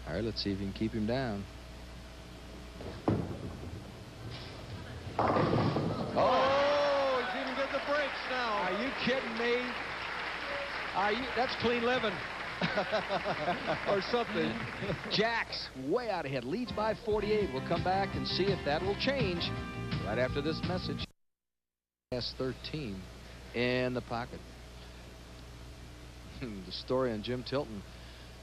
B: All right, let's see if you can keep him down.
A: Oh, he's even got the brakes now.
B: Are you kidding me? That's clean living. Or something. Jacks way out ahead, leads by 48. We'll come back and see if that will change right after this message. S13 in the pocket. The story on Jim Tilton.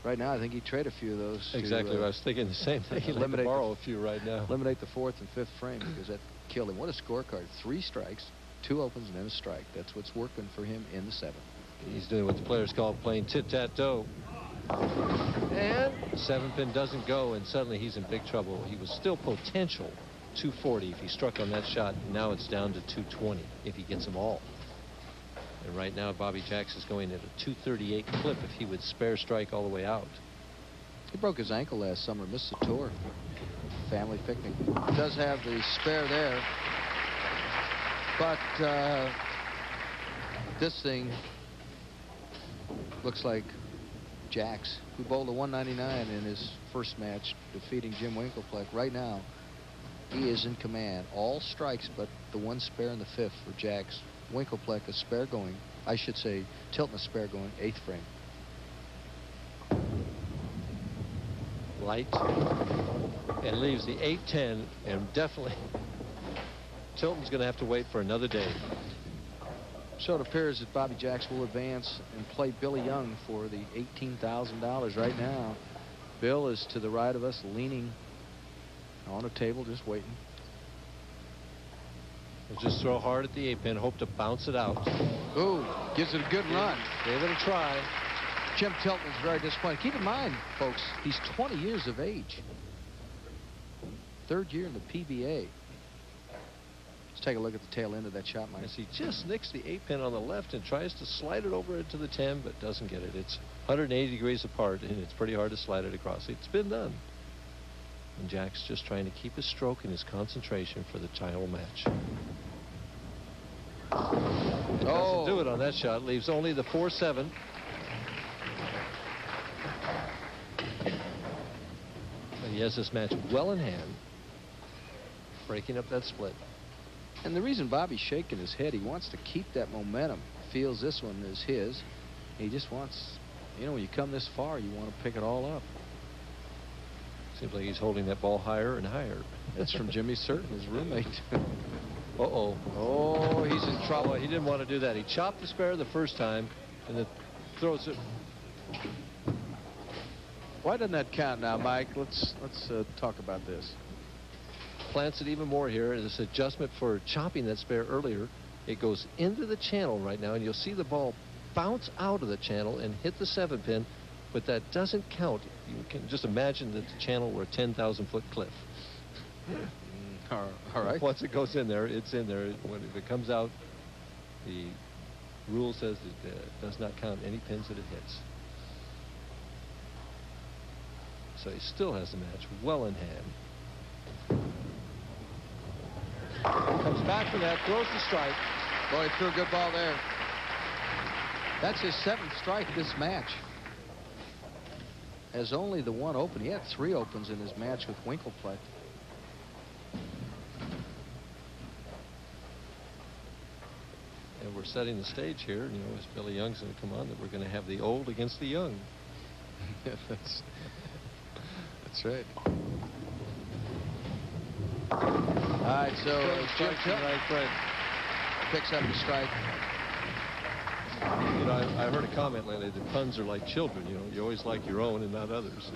B: Right now, I think he'd trade a few of those.
A: Exactly. I was thinking the same thing. He'd like to borrow a few right now.
B: Eliminate the 4th and 5th frame because that killed him. What a scorecard. 3 strikes, 2 opens, and then a strike. That's what's working for him in the 7th.
A: He's doing what the players call playing tit-tat-toe. And 7 pin doesn't go, and suddenly he's in big trouble. He was still potential 240 if he struck on that shot. Now it's down to 220 if he gets them all. And right now, Bobby Jacks is going at a 238 clip if he would spare strike all the way out.
B: He broke his ankle last summer, missed the tour. Family picnic. Does have the spare there. But this thing looks like Jacks, who bowled a 199 in his first match, defeating Jim Winkelpleck. Right now, he is in command. All strikes but the 1 spare in the 5th for Jacks. Winkelpleck a spare going. I should say Tilton a spare going, 8th frame.
A: Light. And leaves the 8-10, and definitely Tilton's going to have to wait for another day.
B: So it appears that Bobby Jacks will advance and play Billy Young for the $18,000 right now. Bill is to the right of us, leaning on a table, just waiting.
A: He'll just throw hard at the 8-pin, hope to bounce it out.
B: Ooh, gives it a good run.
A: Gave it a try.
B: Jim Tilton's very disappointed. Keep in mind, folks, he's 20 years of age. 3rd year in the PBA. Let's take a look at the tail end of that shot, Mike.
A: As he just nicks the 8-pin on the left and tries to slide it over into the 10, but doesn't get it. It's 180 degrees apart, and it's pretty hard to slide it across. It's been done. And Jack's just trying to keep his stroke and his concentration for the title match. Doesn't do it on that shot. Leaves only the 4-7. But he has this match well in hand, breaking up that split.
B: And the reason Bobby's shaking his head, he wants to keep that momentum. Feels this one is his. He just wants, you know, when you come this far, you want to pick it all up.
A: Seems like he's holding that ball higher and higher.
B: That's from Jimmy Certain, his roommate.
A: Uh-oh.
B: Oh, he's in trouble.
A: He didn't want to do that. He chopped the spare the first time and then throws it.
B: Why doesn't that count now, Mike? Let's talk about this.
A: Plants it even more here. This adjustment for chopping that spare earlier. It goes into the channel right now, and you'll see the ball bounce out of the channel and hit the 7-pin, but that doesn't count. You can just imagine that the channel were a 10,000-foot cliff.
B: All right.
A: Once it goes in there, it's in there. If it comes out, the rule says it does not count any pins that it hits. So he still has the match well in hand. Comes back from that, throws the strike.
B: Boy, he threw a good ball there. That's his 7th strike this match. Has only the 1 open. He had 3 opens in his match with Winkelfleck.
A: And we're setting the stage here, you know, as Billy Young's going to come on, that we're going to have the old against the young.
B: That's right. All right, so Jim Tilton picks up the strike.
A: You know, I heard a comment lately that puns are like children. You know, you always like your own and not others.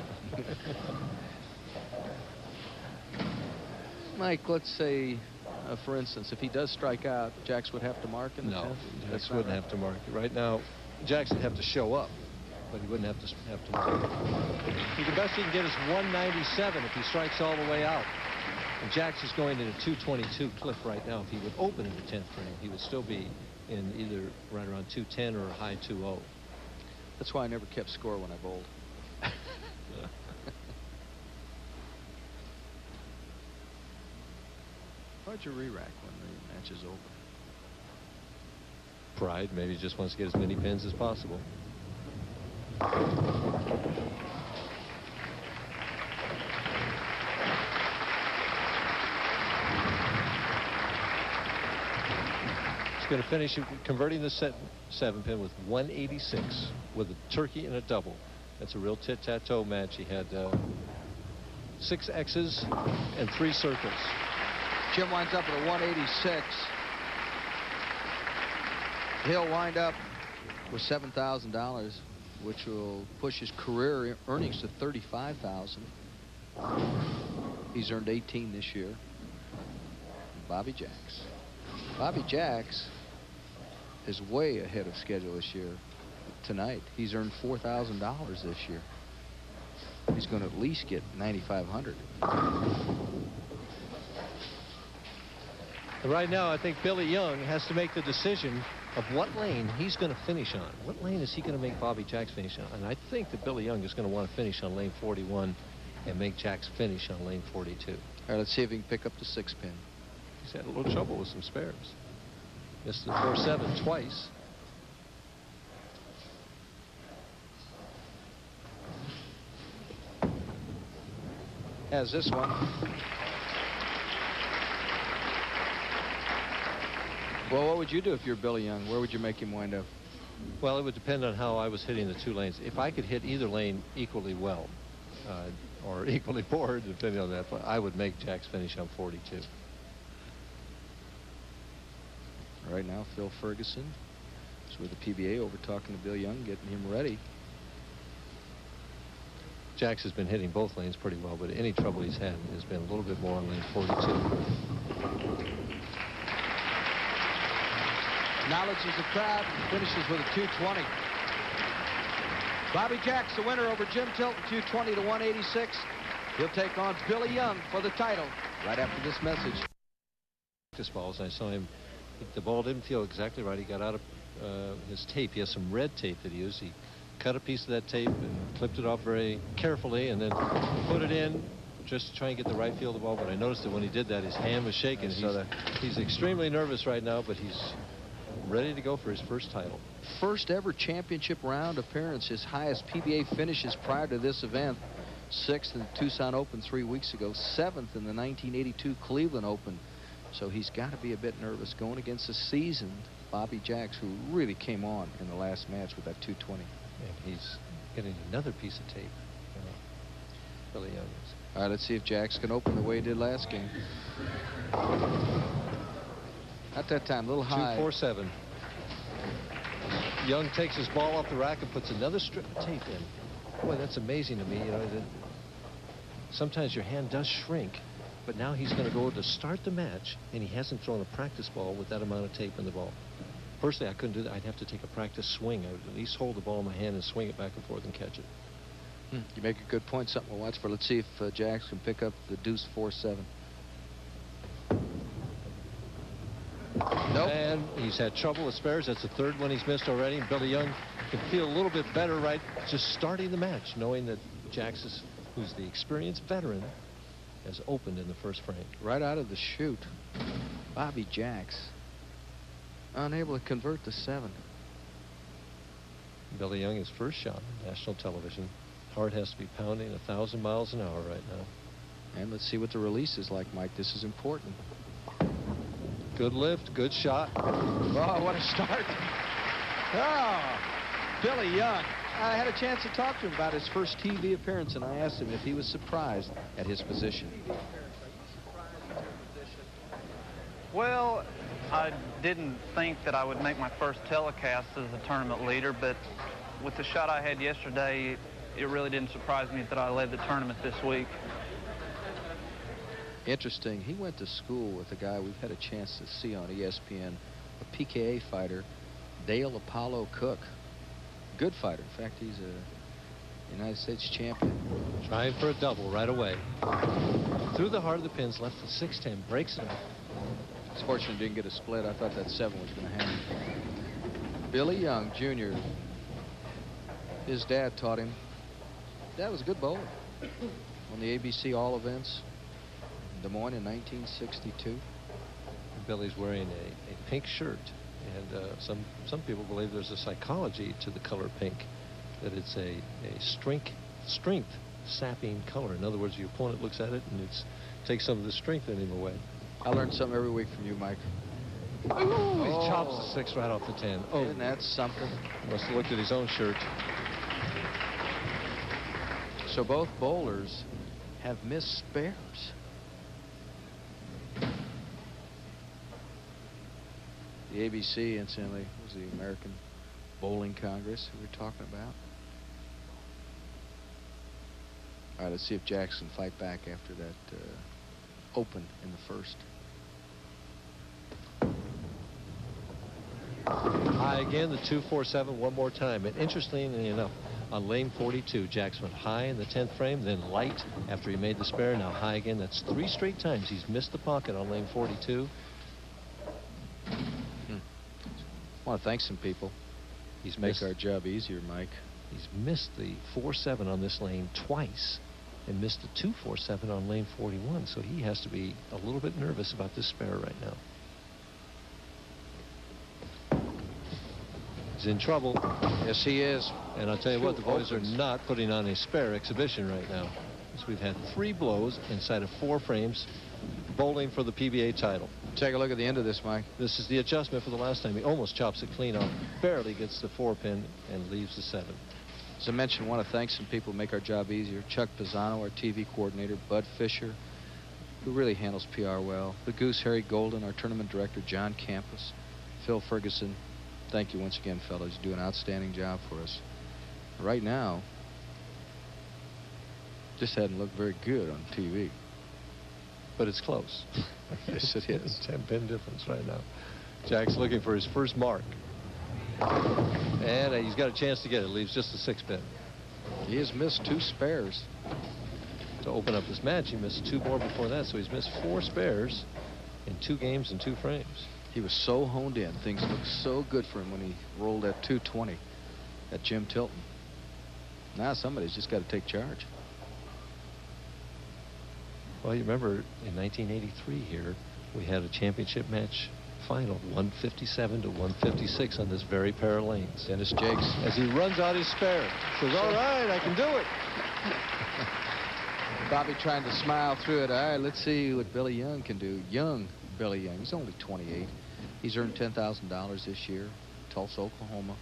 B: Mike, let's say, for instance, if he does strike out, Jax would have to mark in the 10th?
A: No, Jax wouldn't have to mark it. Right now, Jax would have to show up, but he wouldn't have to mark it. The best he can get is 197 if he strikes all the way out. And Jax is going in a 222 cliff right now. If he would open in the 10th frame, he would still be in either right around 210 or a high 2-0.
B: That's why I never kept score when I bowled. Why'd you re-rack when the match is over?
A: Pride. Maybe he just wants to get as many pins as possible. He's going to finish converting the 7-pin with 186 with a turkey and a double. That's a real tit-tat-toe match. He had 6 X's and 3 circles.
B: Jim winds up at a 186. He'll wind up with $7,000, which will push his career earnings to $35,000. He's earned 18 this year. Bobby Jax. Bobby Jax is way ahead of schedule this year. Tonight, he's earned $4,000 this year. He's going to at least get $9,500.
A: Right now, I think Billy Young has to make the decision of what lane he's going to finish on. What lane is he going to make Bobby Jax finish on? And I think that Billy Young is going to want to finish on lane 41 and make Jax finish on lane 42.
B: All right, let's see if he can pick up the 6-pin.
A: He's had a little trouble with some spares. Missed the 4-7 twice.
B: Has this one. Well, what would you do if you're Billy Young? Where would you make him wind up?
A: Well, it would depend on how I was hitting the 2 lanes. If I could hit either lane equally well, or equally poor, depending on that, I would make Jax finish on 42.
B: Right now, Phil Ferguson is with the PBA over talking to Bill Young, getting him ready.
A: Jax has been hitting both lanes pretty well, but any trouble he's had has been a little bit more on lane 42.
B: acknowledges the crowd, and finishes with a 220. Bobby Jacks, the winner over Jim Tilton, 220 to 186. He'll take on Billy Young for the title right after this message.
A: Practice balls. I saw him. The ball didn't feel exactly right. He got out of his tape. He has some red tape that he used. He cut a piece of that tape and clipped it off very carefully and then put it in just to try and get the right feel of the ball. But I noticed that when he did that, his hand was shaking. He's extremely nervous right now, but he's ready to go for his first title.
B: First ever championship round appearance. His highest PBA finishes prior to this event. 6th in the Tucson Open 3 weeks ago. 7th in the 1982 Cleveland Open. So he's got to be a bit nervous going against a seasoned Bobby Jacks, who really came on in the last match with that 220.
A: And he's getting another piece of tape. Billy Young is.
B: All right, let's see if Jacks can open the way he did last game. At that time, a little high.
A: 2-4-7. Young takes his ball off the rack and puts another strip of tape in. Boy, that's amazing to me. You know, that sometimes your hand does shrink, but now he's going to go to start the match, and he hasn't thrown a practice ball with that amount of tape in the ball. Personally, I couldn't do that. I'd have to take a practice swing. I would at least hold the ball in my hand and swing it back and forth and catch it.
B: You make a good point. Something we'll watch for. Let's see if Jacks can pick up the deuce 4-7. Nope.
A: And he's had trouble with spares. That's the third one he's missed already. And Billy Young can feel a little bit better right just starting the match, knowing that Jacks, who's the experienced veteran, has opened in the first frame.
B: Right out of the chute, Bobby Jacks unable to convert the 7.
A: Billy Young, his first shot on national television. Heart has to be pounding 1,000 miles an hour right now.
B: And let's see what the release is like, Mike. This is important.
A: Good lift, good shot.
B: Oh, what a start. Oh, Billy Young. I had a chance to talk to him about his first TV appearance, and I asked him if he was surprised at his position.
G: Well, I didn't think that I would make my first telecast as a tournament leader, but with the shot I had yesterday, it really didn't surprise me that I led the tournament this week.
B: Interesting. He went to school with a guy we've had a chance to see on ESPN, a PKA fighter, Dale Apollo Cook. Good fighter. In fact, he's a United States champion.
A: Trying for a double right away. Through the heart of the pins, left the 6-10, breaks it up.
B: He's fortunate he didn't get a split. I thought that 7 was going to happen. Billy Young, Jr. His dad taught him. Dad was a good bowler. On the ABC All events. Des Moines in 1962.
A: Billy's wearing a pink shirt, and some people believe there's a psychology to the color pink, that it's a strength sapping color. In other words, your opponent looks at it and it takes some of the strength in him away.
B: I learn something every week from you, Mike.
A: Ooh, he chops the 6 right off the 10. Oh,
B: and that's something.
A: Must have looked at his own shirt.
B: So both bowlers have missed spares. The ABC, incidentally, was the American Bowling Congress we were talking about. All right, let's see if Jacks can fight back after that open in the first.
A: High again, the 2-4-7 one more time. And interestingly enough, on lane 42, Jacks went high in the 10th frame, then light after he made the spare. Now high again. That's 3 straight times he's missed the pocket on lane 42.
B: I want to thank some people. He's made our job easier, Mike.
A: He's missed the 4-7 on this lane twice and missed the 2-4-7 on lane 41. So he has to be a little bit nervous about this spare right now. He's in trouble.
B: Yes, he is.
A: And I'll tell you what, the boys are not putting on a spare exhibition right now. So we've had 3 blows inside of 4 frames, bowling for the PBA title.
B: Take a look at the end of this, Mike.
A: This is the adjustment for the last time. He almost chops it clean off, barely gets the 4-pin and leaves the 7.
B: As I mentioned, I want to thank some people who make our job easier. Chuck Pisano, our TV coordinator, Bud Fisher, who really handles PR well, the Goose Harry Golden, our tournament director, John Campus, Phil Ferguson. Thank you once again, fellas. You do an outstanding job for us. Right now, just hadn't looked very good on TV.
A: But it's close.
B: Yes, it is.
A: 10-pin difference right now. Jack's looking for his first mark. And he's got a chance to get it. Leaves just a 6-pin.
B: He has missed 2 spares.
A: To open up this match, he missed 2 more before that, so he's missed 4 spares in 2 games and 2 frames.
B: He was so honed in. Things looked so good for him when he rolled that 220 at Jim Tilton. Now somebody's just got to take charge.
A: Well, you remember in 1983 here, we had a championship match final, 157 to 156 on this very pair of lanes.
B: Dennis Jakes,
A: as he runs out his spare, says, all right, I can do it.
B: Bobby trying to smile through it. All right, let's see what Billy Young can do. Young Billy Young, he's only 28. He's earned $10,000 this year, Tulsa, Oklahoma.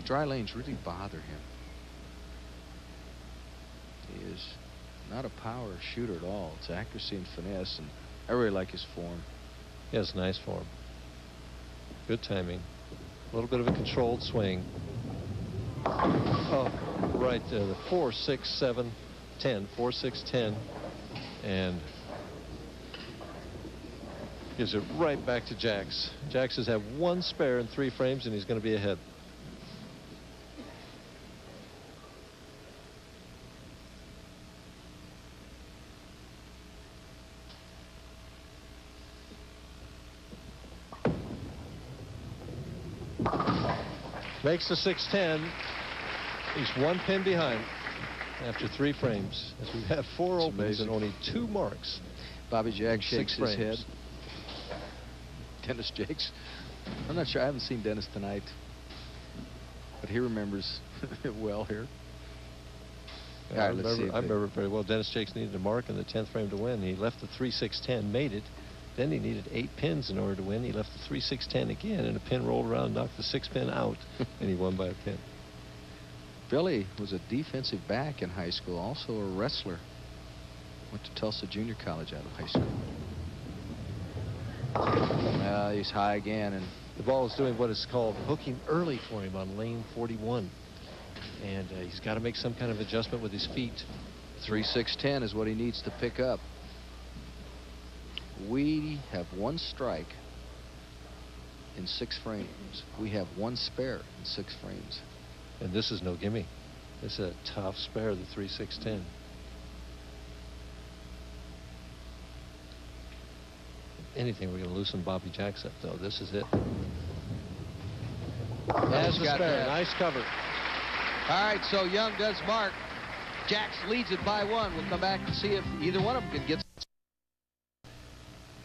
B: Dry lanes really bother him. He is not a power shooter at all. It's accuracy and finesse, and I really like his form.
A: He has nice form. Good timing. A little bit of a controlled swing. Oh, right there. The 4, 6, 7, 10. 4, 6, 10. And gives it right back to Jax. Jax has had 1 spare in 3 frames, and he's going to be ahead. Makes the 6-10. He's 1 pin behind after 3 frames. As we have 4 opens and only 2 marks.
B: Bobby Jack shakes his
A: frames.
B: head. Dennis Jakes. I'm not sure. I haven't seen Dennis tonight, but he remembers it well here.
A: Yeah, I remember very well. Dennis Jakes needed a mark in the 10th frame to win. He left the 3-6-10, made it. Then he needed 8 pins in order to win. He left the 3-6-10 again, and a pin rolled around, knocked the 6-pin out, and he won by a pin.
B: Billy was a defensive back in high school, also a wrestler. Went to Tulsa Junior College out of high school. He's high again, and
A: the ball is doing what is called hooking early for him on lane 41. And he's got to make some kind of adjustment with his feet.
B: 3-6-10 is what he needs to pick up. We have 1 strike in 6 frames. We have 1 spare in 6 frames.
A: And this is no gimme. This is a tough spare, the 3-6-10. Anything, we're going to loosen Bobby Jax up, though. This is it. Has the spare. Nice cover.
B: All right, so Young does mark. Jax leads it by 1. We'll come back and see if either one of them can get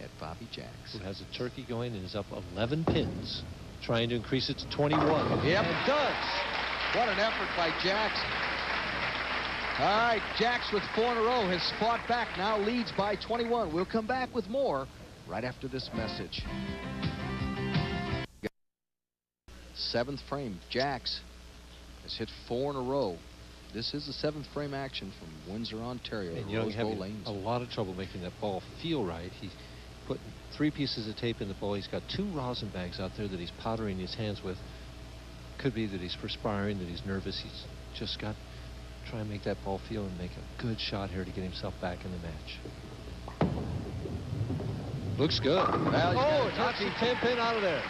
B: at Bobby Jax.
A: Who has a turkey going and is up 11 pins, trying to increase it to 21.
B: Yep.
A: And does.
B: What an effort by Jax. All right, Jax with 4 in a row has fought back, now leads by 21. We'll come back with more right after this message. 7th frame, Jax has hit 4 in a row. This is the 7th frame action from Windsor, Ontario.
A: And Young having a lot of trouble making that ball feel right. He's put 3 pieces of tape in the ball. He's got 2 rosin bags out there that he's powdering his hands with. Could be that he's perspiring, that he's nervous. He's just got to try and make that ball feel and make a good shot here to get himself back in the match. Looks good.
B: Well,
A: it knocks the 10 pin out of there.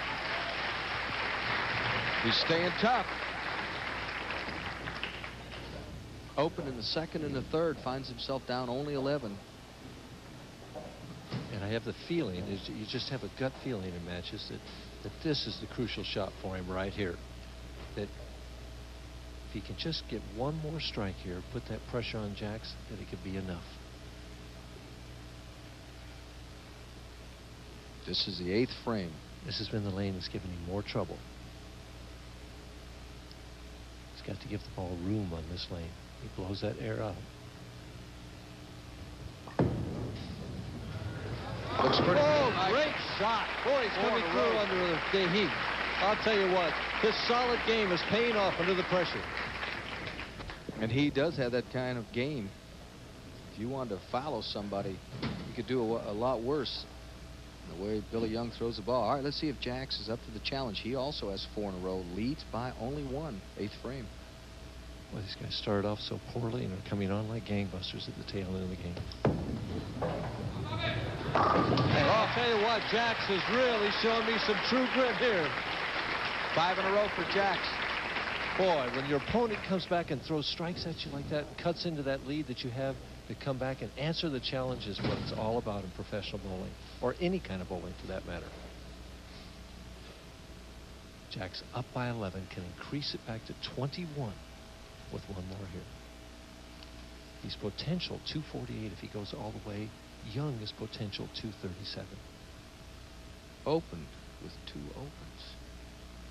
B: He's staying tough. Open in the 2nd and the 3rd, finds himself down only 11.
A: And I have the feeling, you just have a gut feeling in matches that this is the crucial shot for him right here. That if he can just get 1 more strike here, put that pressure on Jax, that it could be enough.
B: This is the 8th frame.
A: This has been the lane that's given him more trouble. He's got to give the ball room on this lane. He blows that air out.
B: Looks pretty good.
A: Great shot. Boy, he's coming through under the heat. I'll tell you what, his solid game is paying off under the pressure.
B: And he does have that kind of game. If you wanted to follow somebody, you could do a lot worse. The way Billy Young throws the ball. All right, let's see if Jax is up to the challenge. He also has 4 in a row, leads by only 1, 8th frame.
A: Well, these guys started off so poorly and are coming on like gangbusters at the tail end of the game. And tell you what, Jax is really showing me some true grit here.
B: 5 in a row for Jax.
A: Boy, when your opponent comes back and throws strikes at you like that, and cuts into that lead that you have, to come back and answer the challenge is what it's all about in professional bowling, or any kind of bowling for that matter. Jax up by 11, can increase it back to 21 with one more here. He's potential 248 if he goes all the way. Young is potential 237.
B: Opened with 2 opens.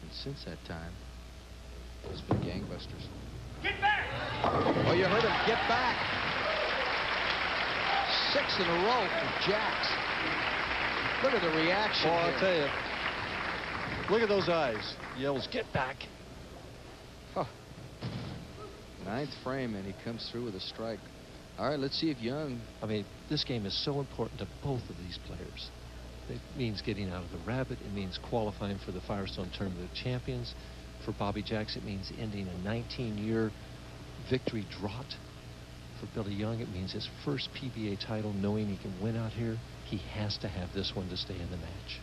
B: And since that time, it's been gangbusters.
D: Get back!
B: Oh, you heard him. Get back. 6 in a row for Jax. Look at the reaction
A: Oh,
B: here.
A: I'll tell you. Look at those eyes. He yells, get back.
B: Huh. 9th frame, and he comes through with a strike. All right, let's see if Young...
A: I mean, this game is so important to both of these players. It means getting out of the rabbit. It means qualifying for the Firestone Tournament of Champions. For Bobby Jax, it means ending a 19-year victory drought. For Billy Young, it means his first PBA title, knowing he can win out here. He has to have this one to stay in the match.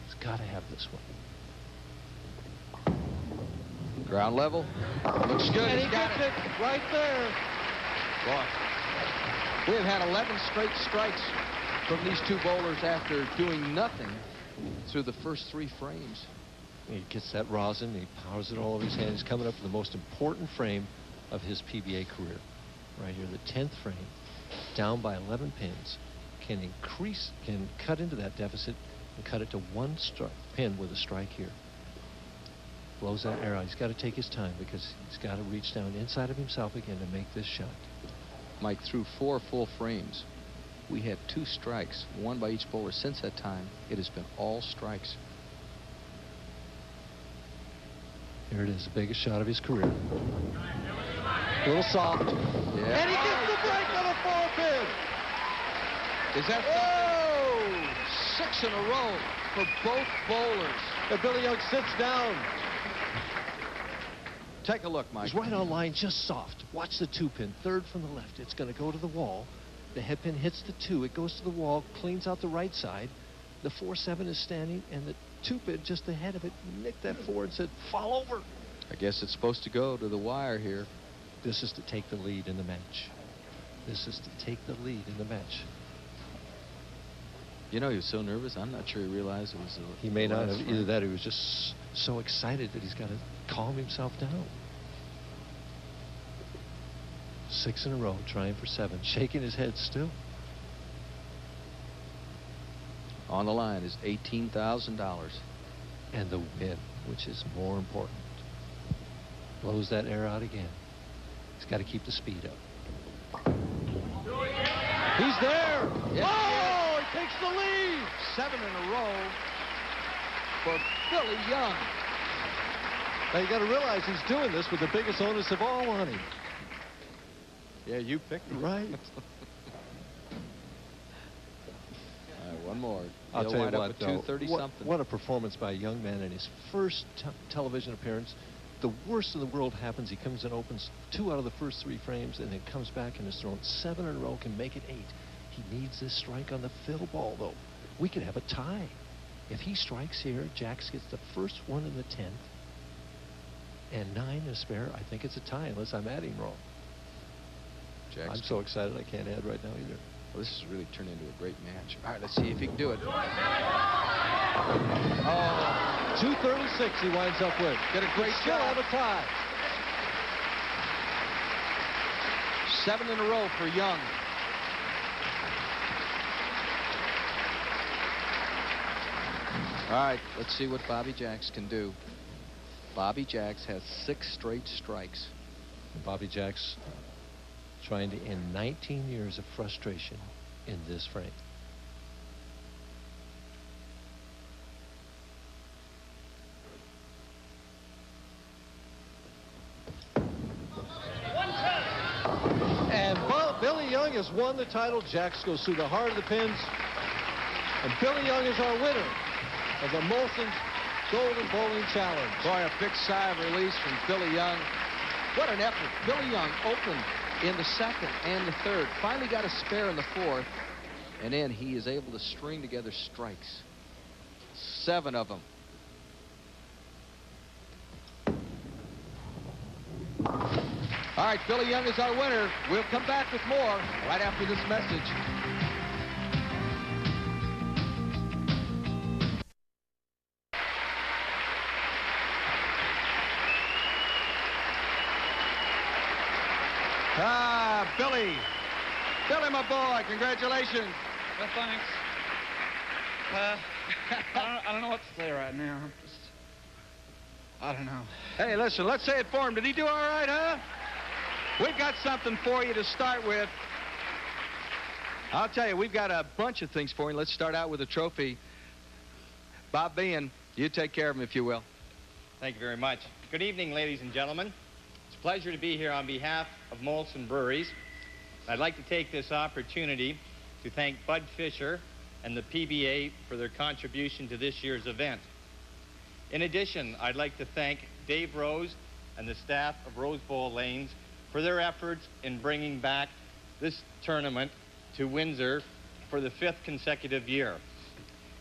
A: He's got to have this one.
B: Ground level. Looks good.
A: And he
B: He's got
A: gets it right there.
B: Boy, we have had 11 straight strikes from these 2 bowlers after doing nothing through the first 3 frames.
A: He gets that rosin. He powers it all over his hand. He's coming up with the most important frame of his PBA career. Right here, the 10th frame, down by 11 pins, can cut into that deficit and cut it to 1 pin with a strike here. Blows that air out. He's got to take his time because he's got to reach down inside of himself again to make this shot.
B: Mike, through 4 full frames, we had 2 strikes, 1 by each bowler. Since that time, it has been all strikes.
A: Here it is, the biggest shot of his career. A little soft.
B: Yeah.
A: And he gets the break on a 4-pin.
B: Is that something? 6 in a row for both bowlers.
A: And Billy Young sits down.
B: Take a look, Mike.
A: He's right on line, just soft. Watch the 2-pin, 3rd from the left. It's going to go to the wall. The head pin hits the 2. It goes to the wall, cleans out the right side. The 4-7 is standing, and the 2-pin just ahead of it nicked that 4 and said, fall over.
B: I guess it's supposed to go to the wire here.
A: This is to take the lead in the match. This is to take the lead in the match.
B: You know, he was so nervous, I'm not sure he realized it was
A: He may not have. Either that or he was just so excited that he's got to calm himself down. 6 in a row, trying for 7, shaking his head still.
B: On the line is $18,000.
A: And the win, which is more important. Blows that air out again. He's got to keep the speed up. He's there!
B: Yes,
A: oh, he takes the lead!
B: 7 in a row for Billy Young.
A: Now, you got to realize he's doing this with the biggest onus of all on him.
B: Yeah, you picked him.
A: Right.
B: All right, one more.
A: I'll
B: He'll
A: tell you
B: wind up
A: what,
B: with
A: though,
B: 230-something.
A: what a performance by a young man in his first television appearance. The worst in the world happens. He comes and opens 2 out of the first 3 frames and then comes back and has thrown 7 in a row, can make it 8. He needs this strike on the fill ball, though. We could have a tie. If he strikes here, Jax gets the first one in the 10th and 9 to spare. I think it's a tie unless I'm adding wrong.
B: Jax.
A: I'm so excited I can't add right now either.
B: Well, this has really turned into a great match. All right, let's see if he can do it. Oh,
A: 236 he winds up with.
B: Did a great
A: Still
B: job.
A: have a tie.
B: 7 in a row for Young. All right, let's see what Bobby Jax can do. Bobby Jax has 6 straight strikes.
A: Bobby Jax trying to end 19 years of frustration in this frame. And Billy Young has won the title. Jax goes through the heart of the pins. And Billy Young is our winner of the Molson Golden Bowling Challenge.
B: Boy, a big sigh of release from Billy Young. What an effort. Billy Young opened in the 2nd and the 3rd. Finally got a spare in the 4th. And then he is able to string together strikes. 7 of them. All right, Billy Young is our winner. We'll come back with more right after this message. Billy. Billy, my boy, congratulations.
G: Well, thanks. I don't know what to say right now. I don't know.
B: Hey, listen, let's say it for him. Did he do all right, huh? We've got something for you to start with. I'll tell you, we've got a bunch of things for you. Let's start out with a trophy. Bob Behan, you take care of him, if you will.
H: Thank you very much. Good evening, ladies and gentlemen. It's a pleasure to be here on behalf of Molson Breweries. I'd like to take this opportunity to thank Bud Fisher and the PBA for their contribution to this year's event. In addition, I'd like to thank Dave Rose and the staff of Rose Bowl Lanes for their efforts in bringing back this tournament to Windsor for the 5th consecutive year.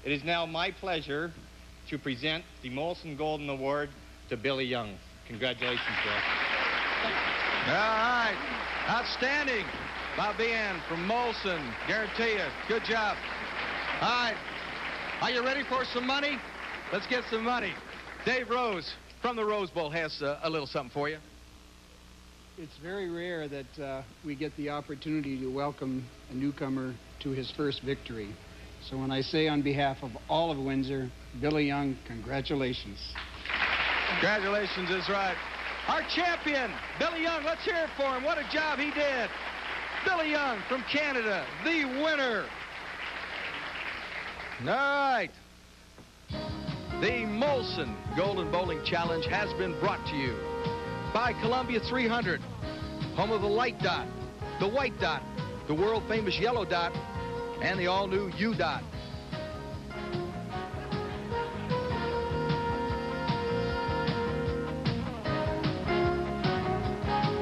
H: It is now my pleasure to present the Molson Golden Award to Billy Young. Congratulations, Bill.
B: All right. Outstanding. Bob Behan from Molson. Guarantee you. Good job. All right. Are you ready for some money? Let's get some money. Dave Rose from the Rose Bowl has a little something for you.
I: It's very rare that we get the opportunity to welcome a newcomer to his first victory. So when I say on behalf of all of Windsor, Billy Young, congratulations.
B: Congratulations is right. Our champion, Billy Young. Let's hear it for him. What a job he did. Billy Young from Canada, the winner. All right. The Molson Golden Bowling Challenge has been brought to you by Columbia 300, home of the light dot, the white dot, the world-famous yellow dot, and the all-new U dot.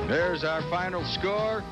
B: There's our final score.